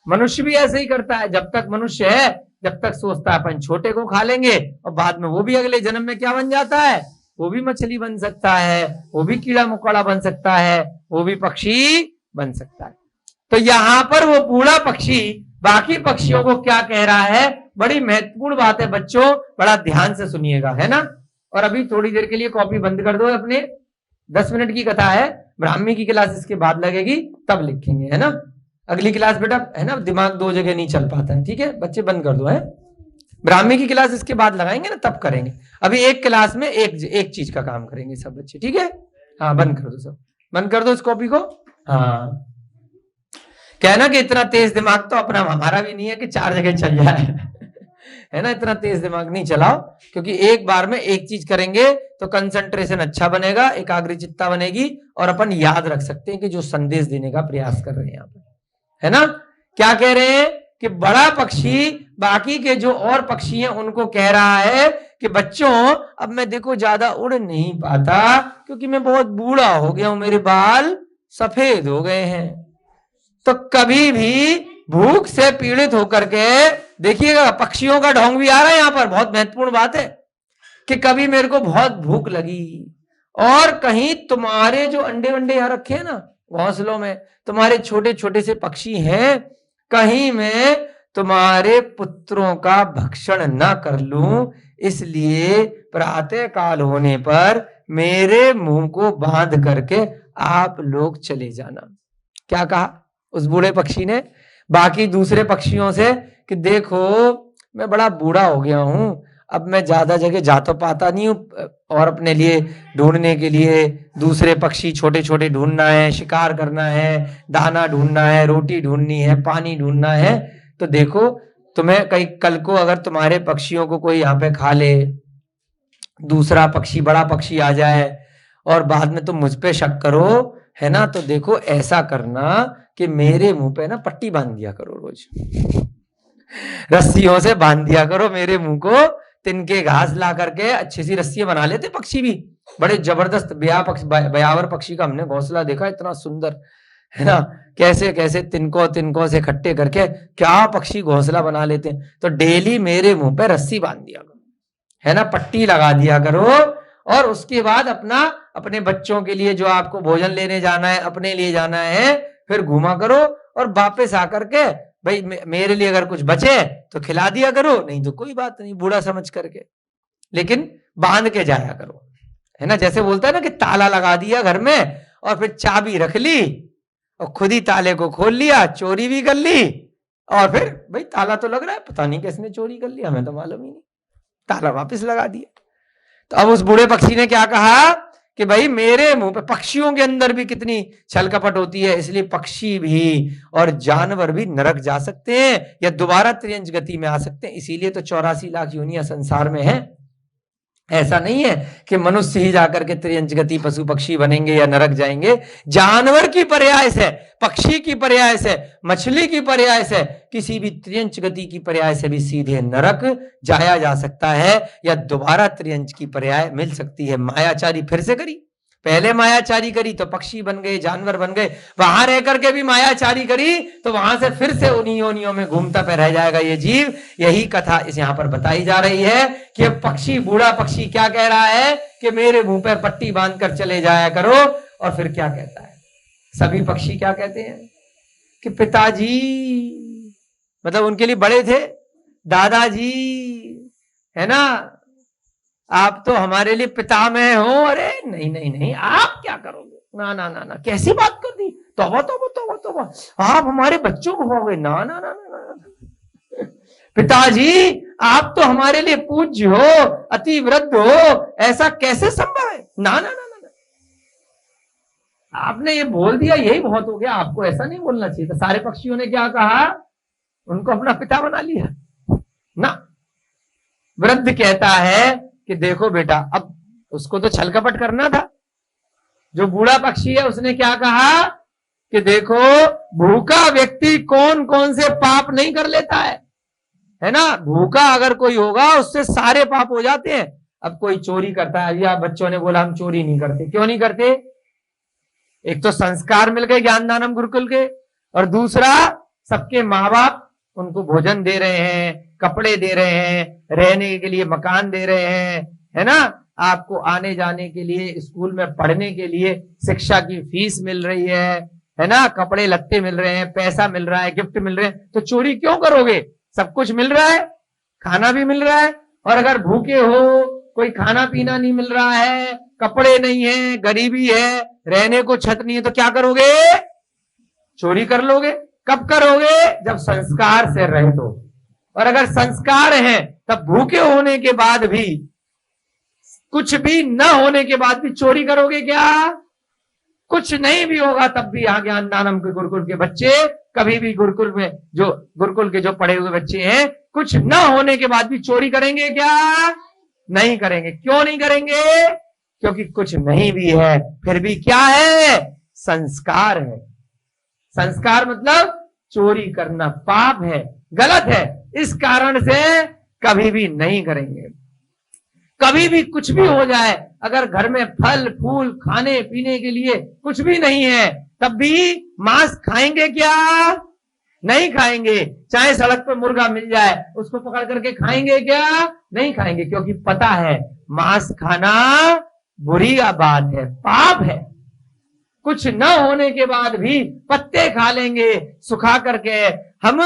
मनुष्य भी ऐसे ही करता है, जब तक मनुष्य है, जब तक सोचता है अपन छोटे को खा लेंगे, और बाद में वो भी अगले जन्म में क्या बन जाता है, वो भी मछली बन सकता है, वो भी कीड़ा मकोड़ा बन सकता है, वो भी पक्षी बन सकता है। तो यहां पर वो बूढ़ा पक्षी बाकी पक्षियों को क्या कह रहा है, बड़ी महत्वपूर्ण बात है बच्चों, बड़ा ध्यान से सुनिएगा, है ना। और अभी थोड़ी देर के लिए कॉपी बंद कर दो अपने, 10 मिनट की कथा है, ब्राह्मी की क्लास इसके बाद लगेगी, तब लिखेंगे, है ना। अगली क्लास बेटा, है ना, दिमाग दो जगह नहीं चल पाता है, ठीक है बच्चे, बंद कर दो, है। ब्राह्मी की क्लास इसके बाद लगाएंगे ना, तब करेंगे। अभी एक क्लास में एक चीज का काम करेंगे सब बच्चे, ठीक है। हाँ बंद कर दो, सब बंद कर दो इस कॉपी को। हाँ, कहना कि इतना तेज दिमाग तो अपना हमारा भी नहीं है कि 4 जगह चल जाए है ना, इतना तेज दिमाग नहीं चलाओ, क्योंकि एक बार में एक चीज करेंगे तो कंसंट्रेशन अच्छा बनेगा, एकाग्रचित्ता बनेगी, और अपन याद रख सकते हैं कि जो संदेश देने का प्रयास कर रहे हैं यहाँ पे, है ना। क्या कह रहे हैं कि बड़ा पक्षी बाकी के जो और पक्षी हैं उनको कह रहा है कि बच्चों, अब मैं देखो ज्यादा उड़ नहीं पाता, क्योंकि मैं बहुत बूढ़ा हो गया हूं, मेरे बाल सफेद हो गए हैं। तो कभी भी भूख से पीड़ित होकर के, देखिएगा पक्षियों का ढोंग भी आ रहा है यहाँ पर, बहुत महत्वपूर्ण बात है, कि कभी मेरे को बहुत भूख लगी, और कहीं तुम्हारे जो अंडे वंडे यहाँ रखे हैं ना घोंसलों में, तुम्हारे छोटे छोटे से पक्षी हैं, कहीं मैं तुम्हारे पुत्रों का भक्षण ना कर लूं, इसलिए प्रातः काल होने पर मेरे मुंह को बांध करके आप लोग चले जाना। क्या कहा उस बूढ़े पक्षी ने बाकी दूसरे पक्षियों से कि देखो मैं बड़ा बूढ़ा हो गया हूं, अब मैं ज्यादा जगह जा तो पाता नहीं हूं, और अपने लिए ढूंढने के लिए दूसरे पक्षी छोटे छोटे ढूंढना है, शिकार करना है, दाना ढूंढना है, रोटी ढूंढनी है, पानी ढूंढना है। तो देखो तुम्हें कहीं कल को अगर तुम्हारे पक्षियों को कोई यहाँ पे खा ले, दूसरा पक्षी बड़ा पक्षी आ जाए, और बाद में तुम मुझ पे शक करो, है ना, तो देखो ऐसा करना कि मेरे मुंह पे ना पट्टी बांध दिया करो, रोज रस्सियों से बांध दिया करो मेरे मुंह को, तिनके घास ला करके अच्छी सी रस्सियां बना लेते पक्षी भी, बड़े जबरदस्त बयावर पक्षी का हमने घोंसला देखा, इतना सुंदर, है ना, कैसे कैसे तिनको से इकट्ठे करके क्या पक्षी घोंसला बना लेते हैं। तो डेली मेरे मुंह पे रस्सी बांध दिया करो, है ना, पट्टी लगा दिया करो, और उसके बाद अपने बच्चों के लिए जो आपको भोजन लेने जाना है, अपने लिए जाना है, फिर घूमा करो, और वापस आकर के भाई मेरे लिए अगर कुछ बचे तो खिला दिया करो, नहीं तो कोई बात नहीं, बूढ़ा समझ करके, लेकिन बांध के जाया करो, है ना। जैसे बोलता है ना कि ताला लगा दिया घर में, और फिर चाबी रख ली, और खुद ही ताले को खोल लिया, चोरी भी कर ली, और फिर भाई ताला तो लग रहा है, पता नहीं किसने चोरी कर लिया, हमें तो मालूम ही नहीं, ताला वापस लगा दिया। तो अब उस बूढ़े पक्षी ने क्या कहा कि भाई मेरे मुंह पे, पक्षियों के अंदर भी कितनी छल कपट होती है, इसलिए पक्षी भी और जानवर भी नरक जा सकते हैं या दोबारा त्रियंच गति में आ सकते हैं, इसीलिए तो 84 लाख योनियां संसार में है। ऐसा नहीं है कि मनुष्य ही जाकर के त्रियंच गति पशु पक्षी बनेंगे या नरक जाएंगे, जानवर की पर्याय से, पक्षी की पर्याय से, मछली की पर्याय से, किसी भी त्रियंच गति की पर्याय से भी सीधे नरक जाया जा सकता है, या दोबारा त्रियंच की पर्याय मिल सकती है। मायाचारी फिर से करी, पहले मायाचारी करी तो पक्षी बन गए, जानवर बन गए, वहां रह करके भी मायाचारी करी तो वहां से फिर से उन्हीं योनियों में घूमता पे रह जाएगा ये जीव। यही कथा इस यहां पर बताई जा रही है कि पक्षी, बूढ़ा पक्षी क्या कह रहा है कि मेरे मुंह पर पट्टी बांध कर चले जाया करो, और फिर क्या कहता है, सभी पक्षी क्या कहते हैं कि पिताजी, मतलब उनके लिए बड़े थे, दादाजी, है ना, आप तो हमारे लिए पितामह हो। अरे नहीं नहीं नहीं, आप क्या करोगे, ना ना ना ना, कैसी बात कर दी, तौबा तौबा तौबा तौबा, आप हमारे बच्चों को खोगे, ना ना ना ना ना, पिताजी आप तो हमारे लिए पूज्य हो, अति वृद्ध हो, ऐसा कैसे संभव है, ना ना ना ना। आपने ये बोल दिया यही बहुत हो गया, आपको ऐसा नहीं बोलना चाहिए। तो सारे पक्षियों ने क्या कहा, उनको अपना पिता बना लिया ना। वृद्ध कहता है कि देखो बेटा, अब उसको तो छल कपट करना था। जो बूढ़ा पक्षी है उसने क्या कहा कि देखो, भूखा व्यक्ति कौन कौन से पाप नहीं कर लेता है ना। भूखा अगर कोई होगा उससे सारे पाप हो जाते हैं। अब कोई चोरी करता है, या बच्चों ने बोला हम चोरी नहीं करते, क्यों नहीं करते? एक तो संस्कार मिल गए ज्ञानदानम गुरुकुल के, और दूसरा सबके माँ बाप उनको भोजन दे रहे हैं, कपड़े दे रहे हैं, रहने के लिए मकान दे रहे हैं, है ना। आपको आने जाने के लिए, स्कूल में पढ़ने के लिए शिक्षा की फीस मिल रही है ना, कपड़े लत्ते मिल रहे हैं, पैसा मिल रहा है, गिफ्ट मिल रहे हैं, तो चोरी क्यों करोगे? सब कुछ मिल रहा है, खाना भी मिल रहा है। और अगर भूखे हो, कोई खाना पीना नहीं मिल रहा है, कपड़े नहीं है, गरीबी है, रहने को छत नहीं है, तो क्या करोगे? चोरी कर लोगे। कब करोगे? जब संस्कार से रहे तो। और अगर संस्कार है तब भूखे होने के बाद भी, कुछ भी न होने के बाद भी चोरी करोगे क्या? कुछ नहीं भी होगा तब भी। यहाँ ज्ञानदानम के गुरुकुल के बच्चे कभी भी गुरुकुल में, जो गुरुकुल के जो पढ़े हुए बच्चे हैं, कुछ न होने के बाद भी चोरी करेंगे क्या? नहीं करेंगे। क्यों नहीं करेंगे? क्योंकि कुछ नहीं भी है, फिर भी क्या है? संस्कार है। संस्कार मतलब चोरी करना पाप है, गलत है, इस कारण से कभी भी नहीं करेंगे। कभी भी कुछ भी हो जाए, अगर घर में फल फूल खाने पीने के लिए कुछ भी नहीं है, तब भी मांस खाएंगे क्या? नहीं खाएंगे। चाहे सड़क पर मुर्गा मिल जाए, उसको पकड़ करके खाएंगे क्या? नहीं खाएंगे, क्योंकि पता है मांस खाना बुरी बात है, पाप है। कुछ न होने के बाद भी पत्ते खा लेंगे सुखा करके, हम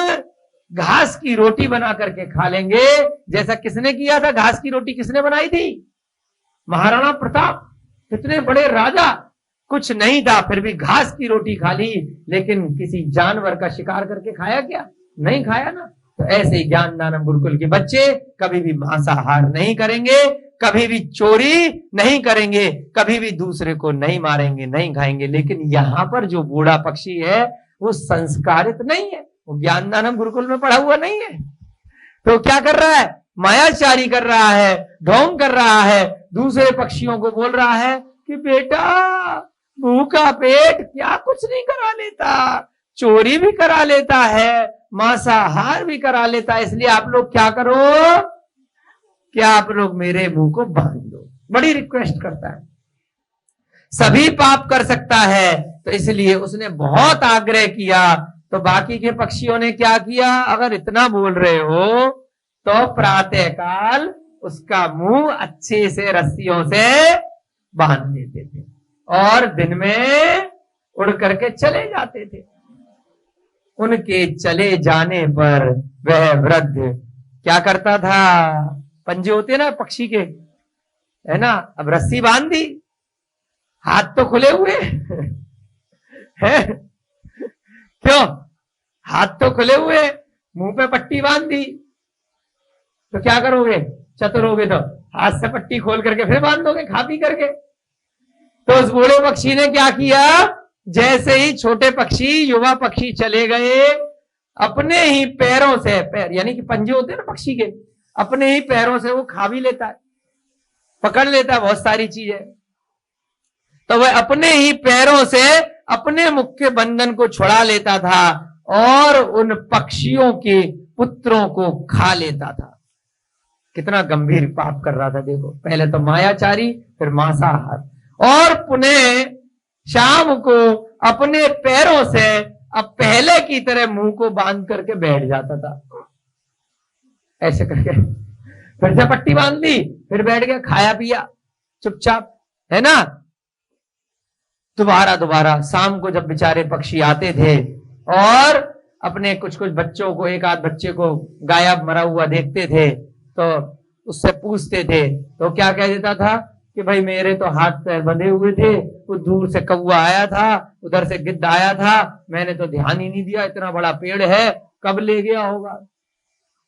घास की रोटी बना करके खा लेंगे। जैसा किसने किया था? घास की रोटी किसने बनाई थी? महाराणा प्रताप। कितने बड़े राजा, कुछ नहीं था फिर भी घास की रोटी खा ली। लेकिन किसी जानवर का शिकार करके खाया क्या? नहीं खाया ना। तो ऐसे ही ज्ञानदानम गुरुकुल के बच्चे कभी भी मांसाहार नहीं करेंगे, कभी भी चोरी नहीं करेंगे, कभी भी दूसरे को नहीं मारेंगे, नहीं खाएंगे। लेकिन यहां पर जो बूढ़ा पक्षी है वो संस्कारित नहीं है, वो ज्ञानदानम गुरुकुल में पढ़ा हुआ नहीं है। तो क्या कर रहा है? मायाचारी कर रहा है, ढोंग कर रहा है, दूसरे पक्षियों को बोल रहा है कि बेटा भूखा पेट क्या कुछ नहीं करा लेता, चोरी भी करा लेता है, मांसाहार भी करा लेता है, इसलिए आप लोग क्या करो, क्या आप लोग मेरे मुंह को बांध दो। बड़ी रिक्वेस्ट करता है। सभी पाप कर सकता है, तो इसलिए उसने बहुत आग्रह किया। तो बाकी के पक्षियों ने क्या किया? अगर इतना बोल रहे हो तो प्रातः काल उसका मुंह अच्छे से रस्सियों से बांध देते थे और दिन में उड़ करके चले जाते थे। उनके चले जाने पर वह वृद्ध क्या करता था? पंजे होते ना पक्षी के, है ना, अब रस्सी बांध दी, हाथ तो खुले हुए हैं, क्यों? हाथ तो खुले हुए, मुंह पे पट्टी बांध दी, तो क्या करोगे? चतुर होगे तो हाथ से पट्टी खोल करके फिर बांध दोगे खा पी करके। तो उस बूढ़े पक्षी ने क्या किया? जैसे ही छोटे पक्षी, युवा पक्षी चले गए, अपने ही पैरों से, पैर यानी कि पंजे होते हैं ना पक्षी के, अपने ही पैरों से वो खा भी लेता है, पकड़ लेता है बहुत सारी चीजें। तो वह अपने ही पैरों से अपने मुख के बंधन को छुड़ा लेता था और उन पक्षियों के पुत्रों को खा लेता था। कितना गंभीर पाप कर रहा था देखो। पहले तो मायाचारी, फिर मांसाहार, और पुनः शाम को अपने पैरों से अब पहले की तरह मुंह को बांध करके बैठ जाता था, ऐसे करके। फिर से पट्टी बांध ली, फिर बैठ गया, खाया पिया चुपचाप, है ना। दोबारा शाम को जब बेचारे पक्षी आते थे और अपने कुछ बच्चों को, एक आध बच्चे को गायब मरा हुआ देखते थे, तो उससे पूछते थे, तो क्या कह देता था कि भाई मेरे तो हाथ पैर बंधे हुए थे, वो दूर से कौवा आया था, उधर से गिद्ध आया था, मैंने तो ध्यान ही नहीं दिया, इतना बड़ा पेड़ है, कब ले गया होगा,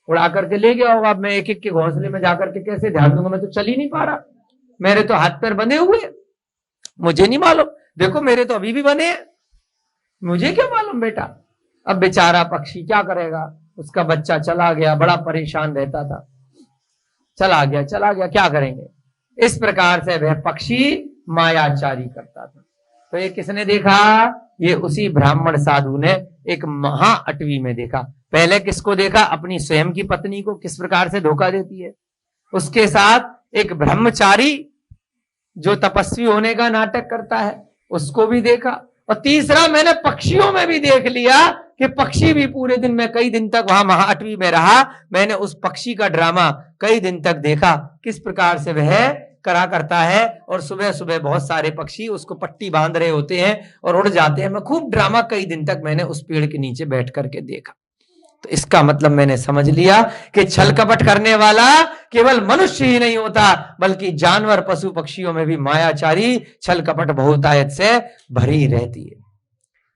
उड़ा करके ले गया होगा, मैं एक एक के घोंसले में जाकर के कैसे ध्यान दूंगा, मैं तो चल ही नहीं पा रहा, मेरे तो हाथ पैर बंधे हुए, मुझे नहीं मालूम। देखो मेरे तो अभी भी बने हैं, मुझे क्या मालूम बेटा। अब बेचारा पक्षी क्या करेगा, उसका बच्चा चला गया, बड़ा परेशान रहता था, चला गया, क्या करेंगे। इस प्रकार से वह पक्षी मायाचारी करता था। तो ये किसने देखा, ये उसी ब्राह्मण साधु ने एक महा अटवी में देखा। पहले किसको देखा, अपनी स्वयं की पत्नी को किस प्रकार से धोखा देती है, उसके साथ एक ब्रह्मचारी जो तपस्वी होने का नाटक करता है उसको भी देखा, और तीसरा मैंने पक्षियों में भी देख लिया कि पक्षी भी पूरे दिन में कई दिन तक वहां महाअटवी में रहा। मैंने उस पक्षी का ड्रामा कई दिन तक देखा, किस प्रकार से वह करा करता है, और सुबह सुबह बहुत सारे पक्षी उसको पट्टी बांध रहे होते हैं और उड़ जाते हैं। मैं खूब ड्रामा कई दिन तक मैंने उस पेड़ के नीचे बैठ करके देखा। तो इसका मतलब मैंने समझ लिया कि छल कपट करने वाला केवल मनुष्य ही नहीं होता, बल्कि जानवर पशु पक्षियों में भी मायाचारी छल कपट बहुतायत से भरी रहती है।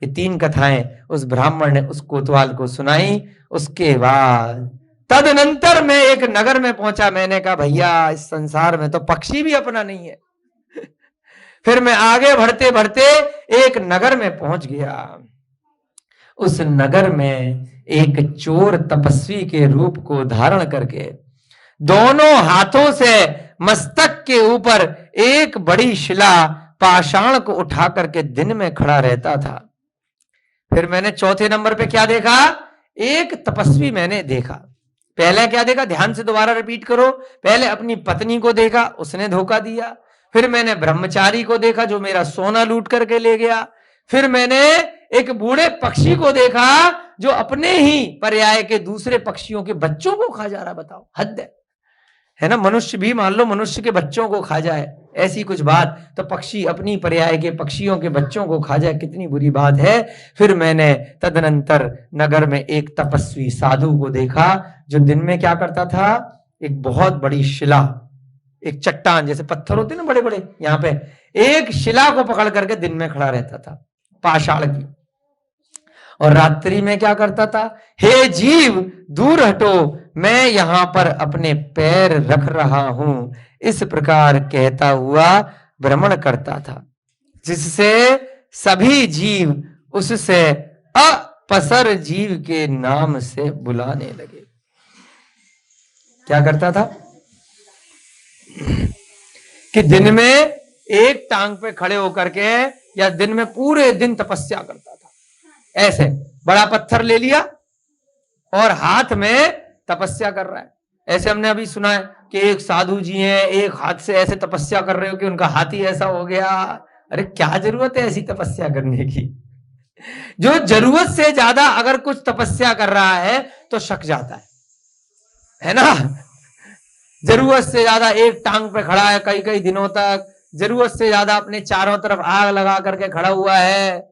ये 3 कथाएं उस ब्राह्मण ने उस कोतवाल को सुनाई। उसके बाद तदनंतर मैं एक नगर में पहुंचा। मैंने कहा भैया इस संसार में तो पक्षी भी अपना नहीं है। फिर मैं आगे बढ़ते बढ़ते एक नगर में पहुंच गया। उस नगर में एक चोर तपस्वी के रूप को धारण करके दोनों हाथों से मस्तक के ऊपर एक बड़ी शिला पाषाण को उठा करके दिन में खड़ा रहता था। फिर मैंने चौथे नंबर पे क्या देखा, एक तपस्वी मैंने देखा। पहले क्या देखा, ध्यान से दोबारा रिपीट करो। पहले अपनी पत्नी को देखा, उसने धोखा दिया। फिर मैंने ब्रह्मचारी को देखा जो मेरा सोना लूट करके ले गया। फिर मैंने एक बूढ़े पक्षी को देखा जो अपने ही पर्याय के दूसरे पक्षियों के बच्चों को खा जा रहा। बताओ, हद है ना। मनुष्य भी मान लो मनुष्य के बच्चों को खा जाए, ऐसी कुछ बात, तो पक्षी अपनी पर्याय के पक्षियों के बच्चों को खा जाए, कितनी बुरी बात है। फिर मैंने तदनंतर नगर में एक तपस्वी साधु को देखा जो दिन में क्या करता था, एक बहुत बड़ी शिला, एक चट्टान जैसे पत्थर होते ना बड़े बड़े, यहाँ पे एक शिला को पकड़ करके दिन में खड़ा रहता था, पाषाण की। और रात्रि में क्या करता था, हे जीव दूर हटो, मैं यहां पर अपने पैर रख रहा हूं, इस प्रकार कहता हुआ भ्रमण करता था, जिससे सभी जीव उससे अपसर जीव के नाम से बुलाने लगे। क्या करता था कि दिन में एक टांग पे खड़े होकर के या दिन में पूरे दिन तपस्या करता था। ऐसे बड़ा पत्थर ले लिया और हाथ में तपस्या कर रहा है। ऐसे हमने अभी सुना है कि एक साधु जी हैं, एक हाथ से ऐसे तपस्या कर रहे हो कि उनका हाथ ही ऐसा हो गया। अरे क्या जरूरत है ऐसी तपस्या करने की। जो जरूरत से ज्यादा अगर कुछ तपस्या कर रहा है तो शक जाता है ना। जरूरत से ज्यादा एक टांग पे खड़ा है कई कई दिनों तक, जरूरत से ज्यादा अपने चारों तरफ आग लगा करके खड़ा हुआ है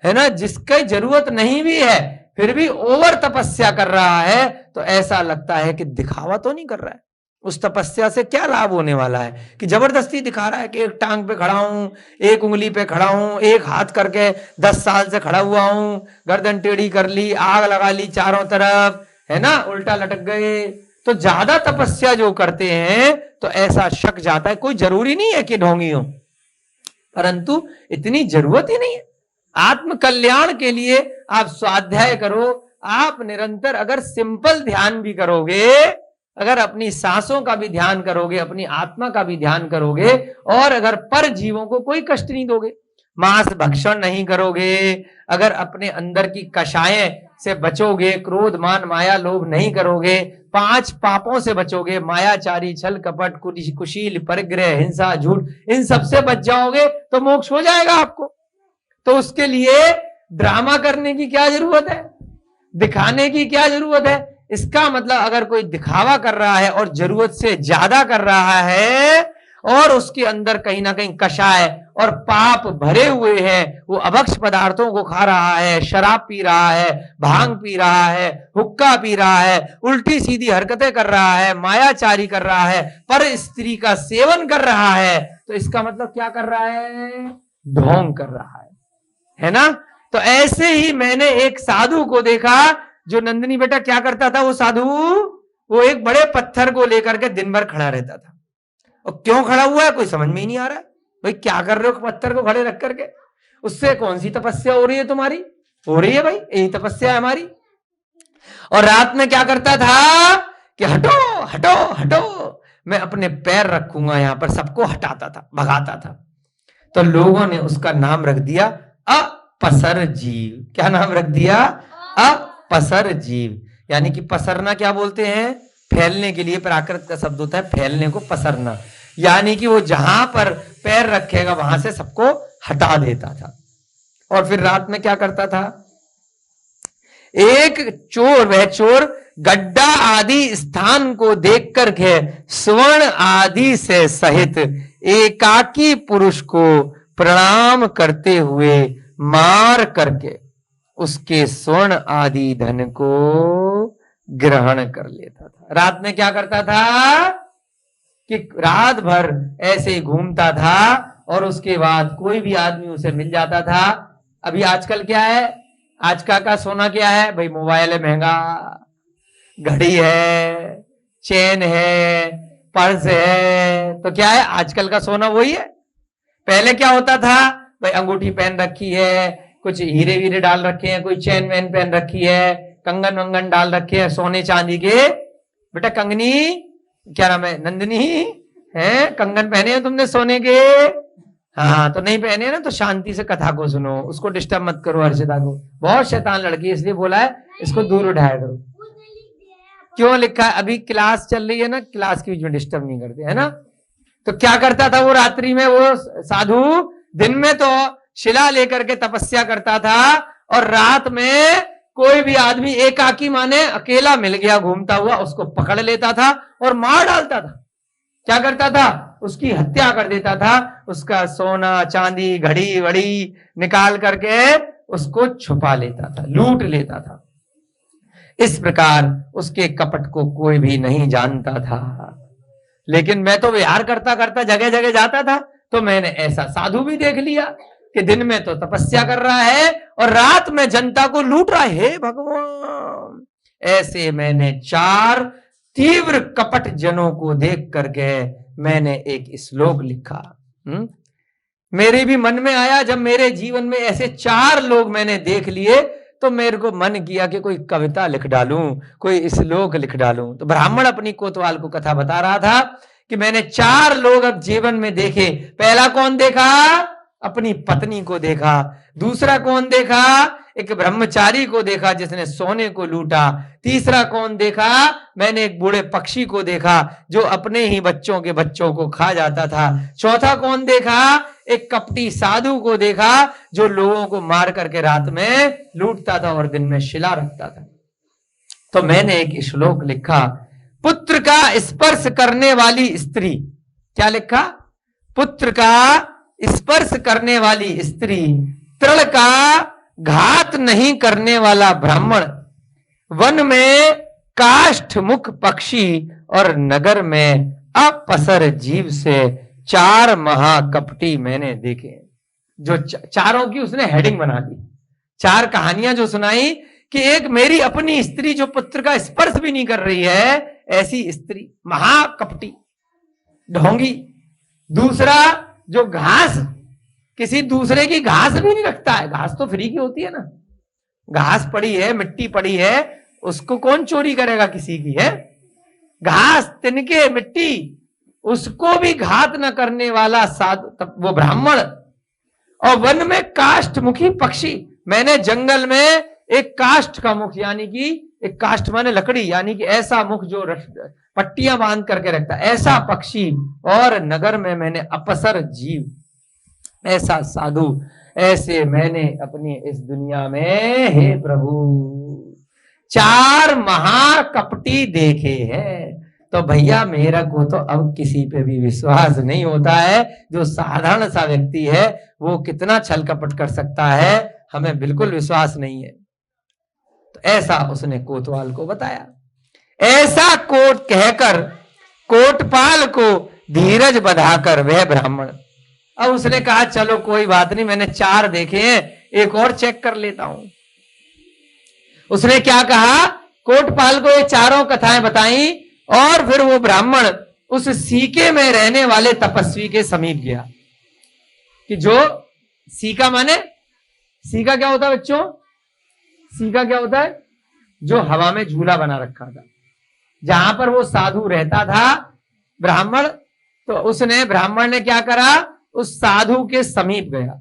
ना। जिसकी जरूरत नहीं भी है फिर भी ओवर तपस्या कर रहा है, तो ऐसा लगता है कि दिखावा तो नहीं कर रहा है। उस तपस्या से क्या लाभ होने वाला है कि जबरदस्ती दिखा रहा है कि एक टांग पे खड़ा हूं, एक उंगली पे खड़ा हूं, एक हाथ करके 10 साल से खड़ा हुआ हूं, गर्दन टेढ़ी कर ली, आग लगा ली चारों तरफ, है ना, उल्टा लटक गए। तो ज्यादा तपस्या जो करते हैं तो ऐसा शक जाता है। कोई जरूरी नहीं है कि ढोंगी हो, परंतु इतनी जरूरत ही नहीं है। आत्म कल्याण के लिए आप स्वाध्याय करो। आप निरंतर अगर सिंपल ध्यान भी करोगे, अगर अपनी सांसों का भी ध्यान करोगे, अपनी आत्मा का भी ध्यान करोगे, और अगर पर जीवों को कोई कष्ट नहीं दोगे, मांस भक्षण नहीं करोगे, अगर अपने अंदर की कषायें से बचोगे, क्रोध मान माया लोभ नहीं करोगे, 5 पापों से बचोगे, मायाचारी छल कपट कुशील परिग्रह हिंसा झूठ, इन सब से बच जाओगे तो मोक्ष हो जाएगा आपको। तो उसके लिए ड्रामा करने की क्या जरूरत है, दिखाने की क्या जरूरत है। इसका मतलब अगर कोई दिखावा कर रहा है और जरूरत से ज्यादा कर रहा है और उसके अंदर कहीं ना कहीं कषाय और पाप भरे हुए हैं, वो अभक्ष पदार्थों को खा रहा है, शराब पी रहा है, भांग पी रहा है, हुक्का पी रहा है, उल्टी सीधी हरकतें कर रहा है, मायाचारी कर रहा है, पर स्त्री का सेवन कर रहा है, तो इसका मतलब क्या कर रहा है, ढोंग कर रहा है ना। तो ऐसे ही मैंने एक साधु को देखा जो नंदिनी बेटा क्या करता था, वो साधु वो एक बड़े पत्थर को लेकर के दिन भर खड़ा रहता था। और क्यों खड़ा हुआ है कोई समझ में ही नहीं आ रहा है। भाई क्या कर रहे हो पत्थर को खड़े रख करके, उससे कौन सी तपस्या हो रही है तुम्हारी? हो रही है भाई, यही तपस्या है हमारी। और रात में क्या करता था कि हटो हटो हटो, मैं अपने पैर रखूंगा यहां पर, सबको हटाता था, भगाता था। तो लोगों ने उसका नाम रख दिया अपसर जीव। क्या नाम रख दिया? अपसर जीव। यानी कि पसरना क्या बोलते हैं? फैलने के लिए प्राकृत का शब्द होता है फैलने को पसरना। यानी कि वो जहां पर पैर रखेगा वहां से सबको हटा देता था। और फिर रात में क्या करता था? एक चोर, वह चोर गड्ढा आदि स्थान को देख करके स्वर्ण आदि से सहित एकाकी पुरुष को प्रणाम करते हुए मार करके उसके स्वर्ण आदि धन को ग्रहण कर लेता था। रात में क्या करता था कि रात भर ऐसे ही घूमता था और उसके बाद कोई भी आदमी उसे मिल जाता था। अभी आजकल क्या है? आजकल का सोना क्या है भाई? मोबाइल है महंगा, घड़ी है, चेन है, पर्स है, तो क्या है आजकल का सोना वही है। पहले क्या होता था भाई? अंगूठी पहन रखी है, कुछ हीरे वीरे डाल रखे हैं, कोई चेन वैन पहन रखी है, कंगन वंगन डाल रखे हैं सोने चांदी के। बेटा कंगनी, क्या नाम है, नंदिनी है, कंगन पहने हैं तुमने सोने के? हाँ, तो नहीं पहने ना तो शांति से कथा को सुनो, उसको डिस्टर्ब मत करो। हर्षिता को बहुत शैतान लड़की है, इसलिए बोला है इसको दूर उठाया करो। क्यों लिखा है? अभी क्लास चल रही है ना, क्लास के बीच में डिस्टर्ब नहीं करते, है ना। तो क्या करता था वो रात्रि में? वो साधु दिन में तो शिला लेकर के तपस्या करता था और रात में कोई भी आदमी एकाकी माने अकेला मिल गया घूमता हुआ, उसको पकड़ लेता था और मार डालता था। क्या करता था? उसकी हत्या कर देता था। उसका सोना चांदी घड़ी वड़ी निकाल करके उसको छुपा लेता था, लूट लेता था। इस प्रकार उसके कपट को कोई भी नहीं जानता था। लेकिन मैं तो विहार करता करता जगह जगह जाता था, तो मैंने ऐसा साधु भी देख लिया कि दिन में तो तपस्या कर रहा है और रात में जनता को लूट रहा है। हे भगवान! ऐसे मैंने 4 तीव्र कपट जनों को देख करके मैंने एक श्लोक लिखा। मेरे भी मन में आया, जब मेरे जीवन में ऐसे 4 लोग मैंने देख लिए तो मेरे को मन किया कि कोई कविता लिख डालूं, कोई श्लोक लिख डालूं। तो ब्राह्मण अपनी कोतवाल को कथा बता रहा था कि मैंने 4 लोग अब जीवन में देखे। पहला कौन देखा? अपनी पत्नी को देखा। दूसरा कौन देखा? एक ब्रह्मचारी को देखा जिसने सोने को लूटा। तीसरा कौन देखा? मैंने एक बूढ़े पक्षी को देखा जो अपने ही बच्चों के बच्चों को खा जाता था। चौथा कौन देखा? एक कपटी साधु को देखा जो लोगों को मार करके रात में लूटता था और दिन में शिला रखता था। तो मैंने एक श्लोक लिखा, पुत्र का स्पर्श करने वाली स्त्री। क्या लिखा? पुत्र का स्पर्श करने वाली स्त्री, तृण का घात नहीं करने वाला ब्राह्मण, वन में काष्ठ मुख पक्षी और नगर में अपसर जीव से 4 महाकपटी मैंने देखे। जो चारों की उसने हेडिंग बना दी, 4 कहानियां जो सुनाई कि एक मेरी अपनी स्त्री जो पुत्र का स्पर्श भी नहीं कर रही है, ऐसी स्त्री महाकपटी ढोंगी। दूसरा जो घास, किसी दूसरे की घास भी नहीं रखता है। घास तो फ्री की होती है ना, घास पड़ी है, मिट्टी पड़ी है, उसको कौन चोरी करेगा किसी की? है घास, तिनके, मिट्टी, उसको भी घात न करने वाला साधु वो ब्राह्मण। और वन में काष्ठ मुखी पक्षी, मैंने जंगल में एक काष्ठ का मुख, यानी कि एक काष्ठ माने लकड़ी, यानी कि ऐसा मुख जो पट्टियां बांध करके रखता, ऐसा पक्षी। और नगर में मैंने अपसर जीव, ऐसा साधु। ऐसे मैंने अपनी इस दुनिया में, हे प्रभु, 4 महाकपटी देखे हैं। तो भैया मेरा को तो अब किसी पे भी विश्वास नहीं होता है। जो साधारण सा व्यक्ति है वो कितना छल कपट कर सकता है, हमें बिल्कुल विश्वास नहीं है। तो ऐसा उसने कोतवाल को बताया। ऐसा कोट कहकर कोटपाल को धीरज बधाकर वह ब्राह्मण, अब उसने कहा चलो कोई बात नहीं, मैंने 4 देखे हैं, एक और चेक कर लेता हूं। उसने क्या कहा? कोटपाल को ये 4 कथाएं बताई और फिर वो ब्राह्मण उस सीके में रहने वाले तपस्वी के समीप गया। कि जो सीका माने सीका क्या होता है बच्चों? सीका क्या होता है? जो हवा में झूला बना रखा था, जहां पर वो साधु रहता था ब्राह्मण, तो ब्राह्मण ने क्या करा, उस साधु के समीप गया,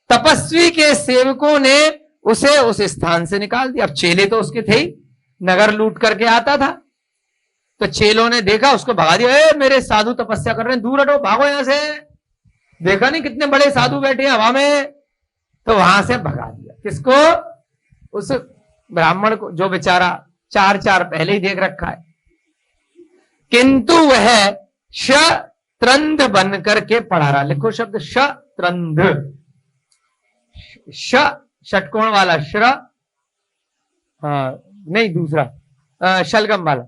तपस्वी के सेवकों ने उसे उस स्थान से निकाल दिया। अब चेले तो उसके थे ही, नगर लूट करके आता था, तो चेलों ने देखा, उसको भगा दिया। ए मेरे साधु तपस्या कर रहे हैं, दूर हटो, भागो यहां से, देखा नहीं कितने बड़े साधु बैठे हैं हवा में, तो वहां से भगा दिया। किसको? उस ब्राह्मण को, जो बेचारा चार पहले ही देख रखा है। किंतु वह शत्रंध बन करके पढ़ा रहा। लिखो शब्द शत्रंध, षटकोण वाला श्र, हाँ नहीं दूसरा शलगम वाला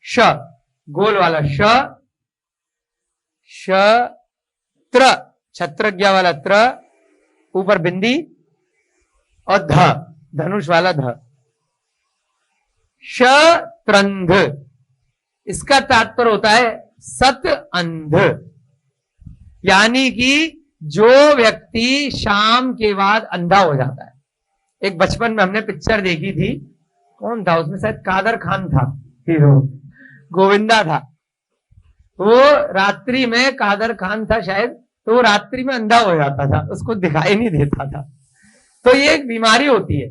श, गोल वाला त्र, छत्रज्ञा वाला त्र, ऊपर बिंदी, और ध, धनुष वाला ध, शत्रंध। इसका तात्पर्य होता है सत अंध, यानी कि जो व्यक्ति शाम के बाद अंधा हो जाता है। एक बचपन में हमने पिक्चर देखी थी, कौन था उसमें, शायद कादर खान था हीरो, गोविंदा था। वो रात्रि में, कादर खान था शायद, तो वो रात्रि में अंधा हो जाता था, उसको दिखाई नहीं देता था। तो ये एक बीमारी होती है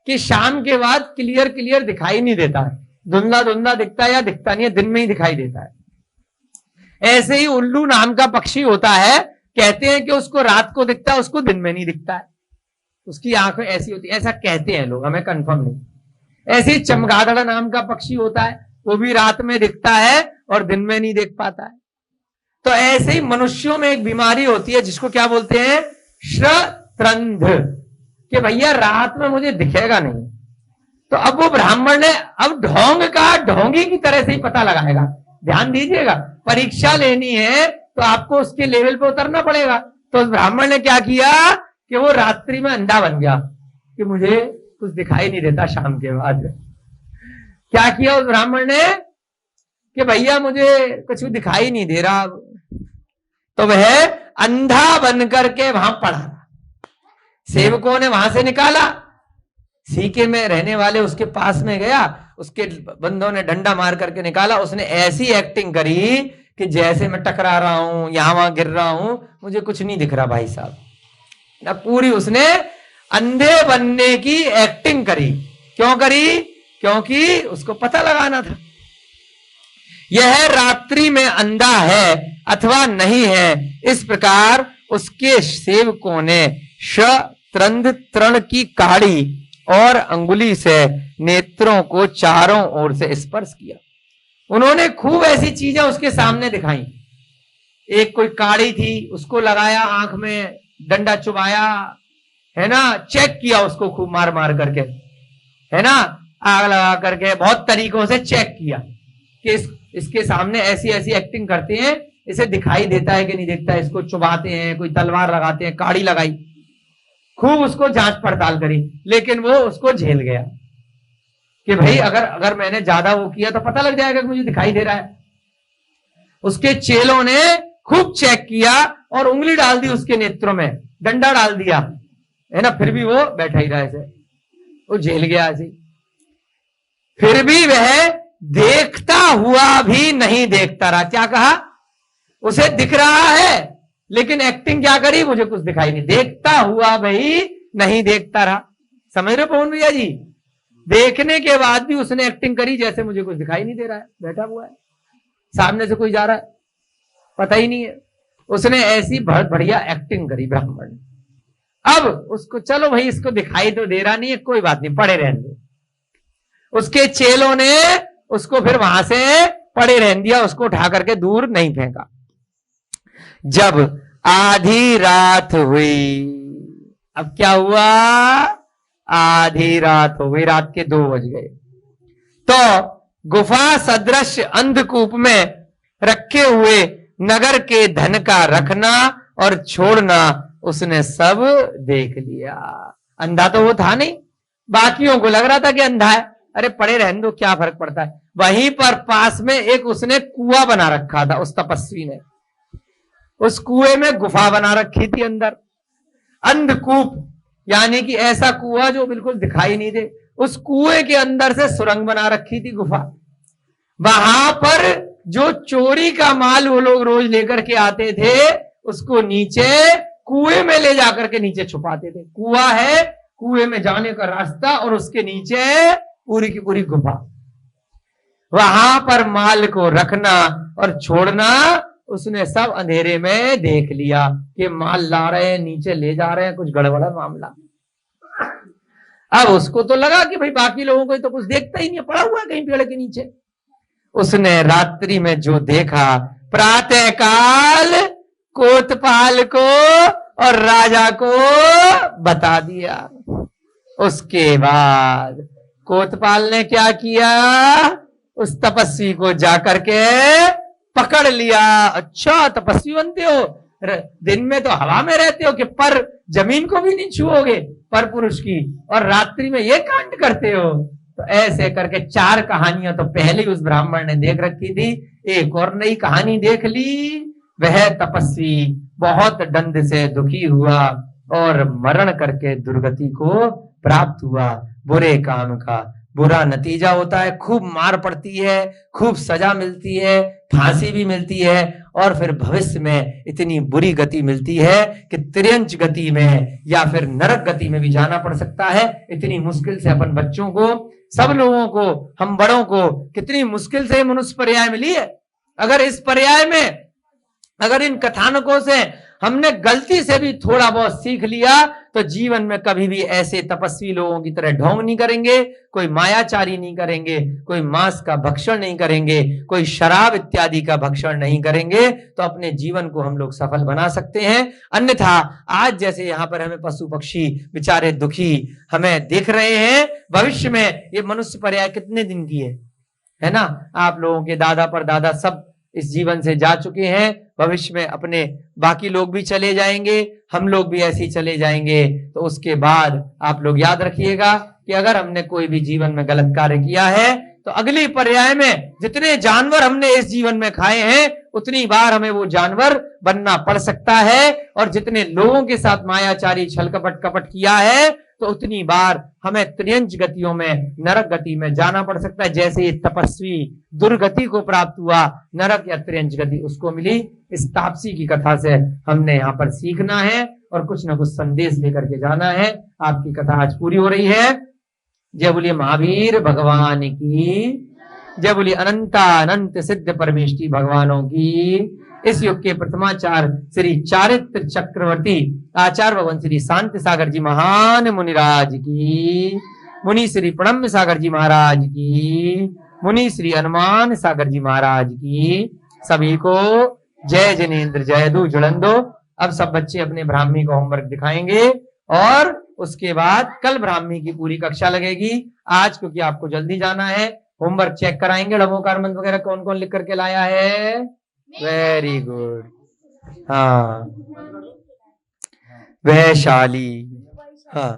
कि शाम के बाद क्लियर दिखाई नहीं देता है, धुंधला दिखता है, या दिखता नहीं है, दिन में ही दिखाई देता है। ऐसे ही उल्लू नाम का पक्षी होता है, कहते हैं कि उसको रात को दिखता है, उसको दिन में नहीं दिखता है, उसकी आंखें ऐसी होती है, ऐसा कहते हैं लोग, हमें कंफर्म नहीं। ऐसे ही चमगादड़ नाम का पक्षी होता है, वो भी रात में दिखता है और दिन में नहीं देख पाता है। तो ऐसे ही मनुष्यों में एक बीमारी होती है जिसको क्या बोलते हैं, शत्रंध, कि भैया रात में मुझे दिखेगा नहीं। तो अब वो ब्राह्मण ने, अब ढोंग का ढोंगी की तरह से ही पता लगाएगा। ध्यान दीजिएगा, परीक्षा लेनी है तो आपको उसके लेवल पे उतरना पड़ेगा। तो उस ब्राह्मण ने क्या किया कि वो रात्रि में अंधा बन गया कि मुझे कुछ दिखाई नहीं देता शाम के बाद। क्या किया उस ब्राह्मण ने कि भैया मुझे कुछ दिखाई नहीं दे रहा, तो वह अंधा बन करके वहां पड़ा। सेवकों ने वहां से निकाला, सीके में रहने वाले उसके पास में गया, उसके बंदों ने डंडा मार करके निकाला। उसने ऐसी एक्टिंग करी कि जैसे मैं टकरा रहा हूं, यहां वहां गिर रहा हूं, मुझे कुछ नहीं दिख रहा भाई साहब ना। पूरी उसने अंधे बनने की एक्टिंग करी। क्यों करी? क्योंकि उसको पता लगाना था यह रात्रि में अंधा है अथवा नहीं है। इस प्रकार उसके सेवकों ने शत्रंध तृण की काड़ी और अंगुली से नेत्रों को चारों ओर से स्पर्श किया। उन्होंने खूब ऐसी चीजें उसके सामने दिखाई। एक कोई काड़ी थी, उसको लगाया आंख में, डंडा चुभाया, है ना, चेक किया उसको खूब मार मार करके, है ना, आग लगा करके बहुत तरीकों से चेक किया कि इसके सामने ऐसी ऐसी एक्टिंग करते हैं, इसे दिखाई देता है कि नहीं देखता है, इसको चुभाते हैं, कोई तलवार लगाते हैं, काड़ी लगाई, खूब उसको जांच पड़ताल करी, लेकिन वो उसको झेल गया कि भाई अगर मैंने ज्यादा वो किया तो पता लग जाएगा कि मुझे दिखाई दे रहा है। उसके चेलों ने खूब चेक किया और उंगली डाल दी उसके नेत्रों में, डंडा डाल दिया, है ना, फिर भी वो बैठा ही रहा ऐसे, वो झेल गया ऐसे। फिर भी वह देखता हुआ भी नहीं देखता रहा। क्या कहा? उसे दिख रहा है लेकिन एक्टिंग क्या करी, मुझे कुछ दिखाई नहीं, देखता हुआ भाई नहीं देखता रहा। समझ रहे पवन भैया जी? देखने के बाद भी उसने एक्टिंग करी जैसे मुझे कुछ दिखाई नहीं दे रहा है, बैठा हुआ है, सामने से कोई जा रहा है पता ही नहीं है। उसने ऐसी बहुत बढ़िया एक्टिंग करी ब्राह्मण ने। अब उसको चलो भाई इसको दिखाई तो दे रहा नहीं है, कोई बात नहीं, पड़े रहने दो। उसके चेलों ने उसको फिर वहां से पड़े रहने दिया, उसको उठा करके दूर नहीं फेंका। जब आधी रात हुई, अब क्या हुआ, आधी रात हो गई, रात के 2 बज गए, तो गुफा सदृश अंधकूप में रखे हुए नगर के धन का रखना और छोड़ना उसने सब देख लिया। अंधा तो वो था नहीं, बाकियों को लग रहा था कि अंधा है, अरे पड़े रहने दो क्या फर्क पड़ता है। वहीं पर पास में एक उसने कुआं बना रखा था, उस तपस्वी ने, उस कुएं में गुफा बना रखी थी अंदर। अंधकूप यानी कि ऐसा कुआं जो बिल्कुल दिखाई नहीं दे, उस कुएं के अंदर से सुरंग बना रखी थी, गुफा। वहां पर जो चोरी का माल वो लोग रोज लेकर के आते थे, उसको नीचे कुएं में ले जाकर के नीचे छुपाते थे। कुआं है, कुएं में जाने का रास्ता, और उसके नीचे पूरी की पूरी गुफा। वहां पर माल को रखना और छोड़ना उसने सब अंधेरे में देख लिया कि माल ला रहे हैं, नीचे ले जा रहे हैं, कुछ गड़बड़ा मामला। अब उसको तो लगा कि भाई बाकी लोगों को तो कुछ देखता ही नहीं, पड़ा हुआ है कहीं पेड़ के नीचे। उसने रात्रि में जो देखा, प्रातः काल कोतवाल को और राजा को बता दिया। उसके बाद कोतवाल ने क्या किया, उस तपस्वी को जाकर के पकड़ लिया। अच्छा तपस्वी बनते हो, दिन में तो हवा में रहते हो कि पर जमीन को भी नहीं छुओगे, पर पुरुष की, और रात्रि में ये कांड करते हो। तो ऐसे करके 4 कहानियां तो पहले ही उस ब्राह्मण ने देख रखी थी। एक और नई कहानी देख ली। वह तपस्वी बहुत दंड से दुखी हुआ और मरण करके दुर्गति को प्राप्त हुआ। बुरे काम का बुरा नतीजा होता है, खूब मार पड़ती है, खूब सजा मिलती है, फांसी भी मिलती है, और फिर भविष्य में इतनी बुरी गति मिलती है कि त्रियंच गति में या फिर नरक गति में भी जाना पड़ सकता है। इतनी मुश्किल से अपन बच्चों को, सब लोगों को, हम बड़ों को कितनी मुश्किल से मनुष्य पर्याय मिली है। अगर इस पर्याय में, अगर इन कथानकों से हमने गलती से भी थोड़ा बहुत सीख लिया तो जीवन में कभी भी ऐसे तपस्वी लोगों की तरह ढोंग नहीं करेंगे, कोई मायाचारी नहीं करेंगे, कोई मांस का भक्षण नहीं करेंगे, कोई शराब इत्यादि का भक्षण नहीं करेंगे, तो अपने जीवन को हम लोग सफल बना सकते हैं। अन्यथा आज जैसे यहाँ पर हमें पशु पक्षी बेचारे दुखी हमें दिख रहे हैं, भविष्य में ये मनुष्य पर्याय कितने दिन की है ना। आप लोगों के दादा परदादा सब इस जीवन से जा चुके हैं, भविष्य में अपने बाकी लोग भी चले जाएंगे, हम लोग भी ऐसे ही चले जाएंगे। तो उसके बाद आप लोग याद रखिएगा कि अगर हमने कोई भी जीवन में गलत कार्य किया है तो अगली पर्याय में जितने जानवर हमने इस जीवन में खाए हैं उतनी बार हमें वो जानवर बनना पड़ सकता है, और जितने लोगों के साथ मायाचारी छल कपट किया है तो उतनी बार हमें त्रियंच गतियों में, नरक गति में जाना पड़ सकता है। जैसे तपस्वी दुर्गति को प्राप्त हुआ, नरक या त्रियंच गति उसको मिली। इस तापसी की कथा से हमने यहाँ पर सीखना है और कुछ ना कुछ संदेश लेकर के जाना है। आपकी कथा आज पूरी हो रही है। जय बोलिए महावीर भगवान की, जय बोलिए अनंत सिद्ध परमेष्टि भगवानों की। इस युग के प्रथमाचार्य श्री चारित्र चक्रवर्ती आचार्य भगवान श्री शांति सागर जी महान मुनिराज की, मुनि श्री प्रणम्य सागर जी महाराज की, मुनि श्री हनुमान सागर जी महाराज की। सभी को जय जिनेन्द्र जय दू जुड़ंदो। अब सब बच्चे अपने ब्राह्मी को होमवर्क दिखाएंगे और उसके बाद कल ब्राह्मी की पूरी कक्षा लगेगी। आज क्योंकि आपको जल्दी जाना है, होमवर्क चेक कराएंगे। नमोकार मंत्र वगैरह कौन कौन लिख करके लाया है? Very good. हाँ वैशाली, हाँ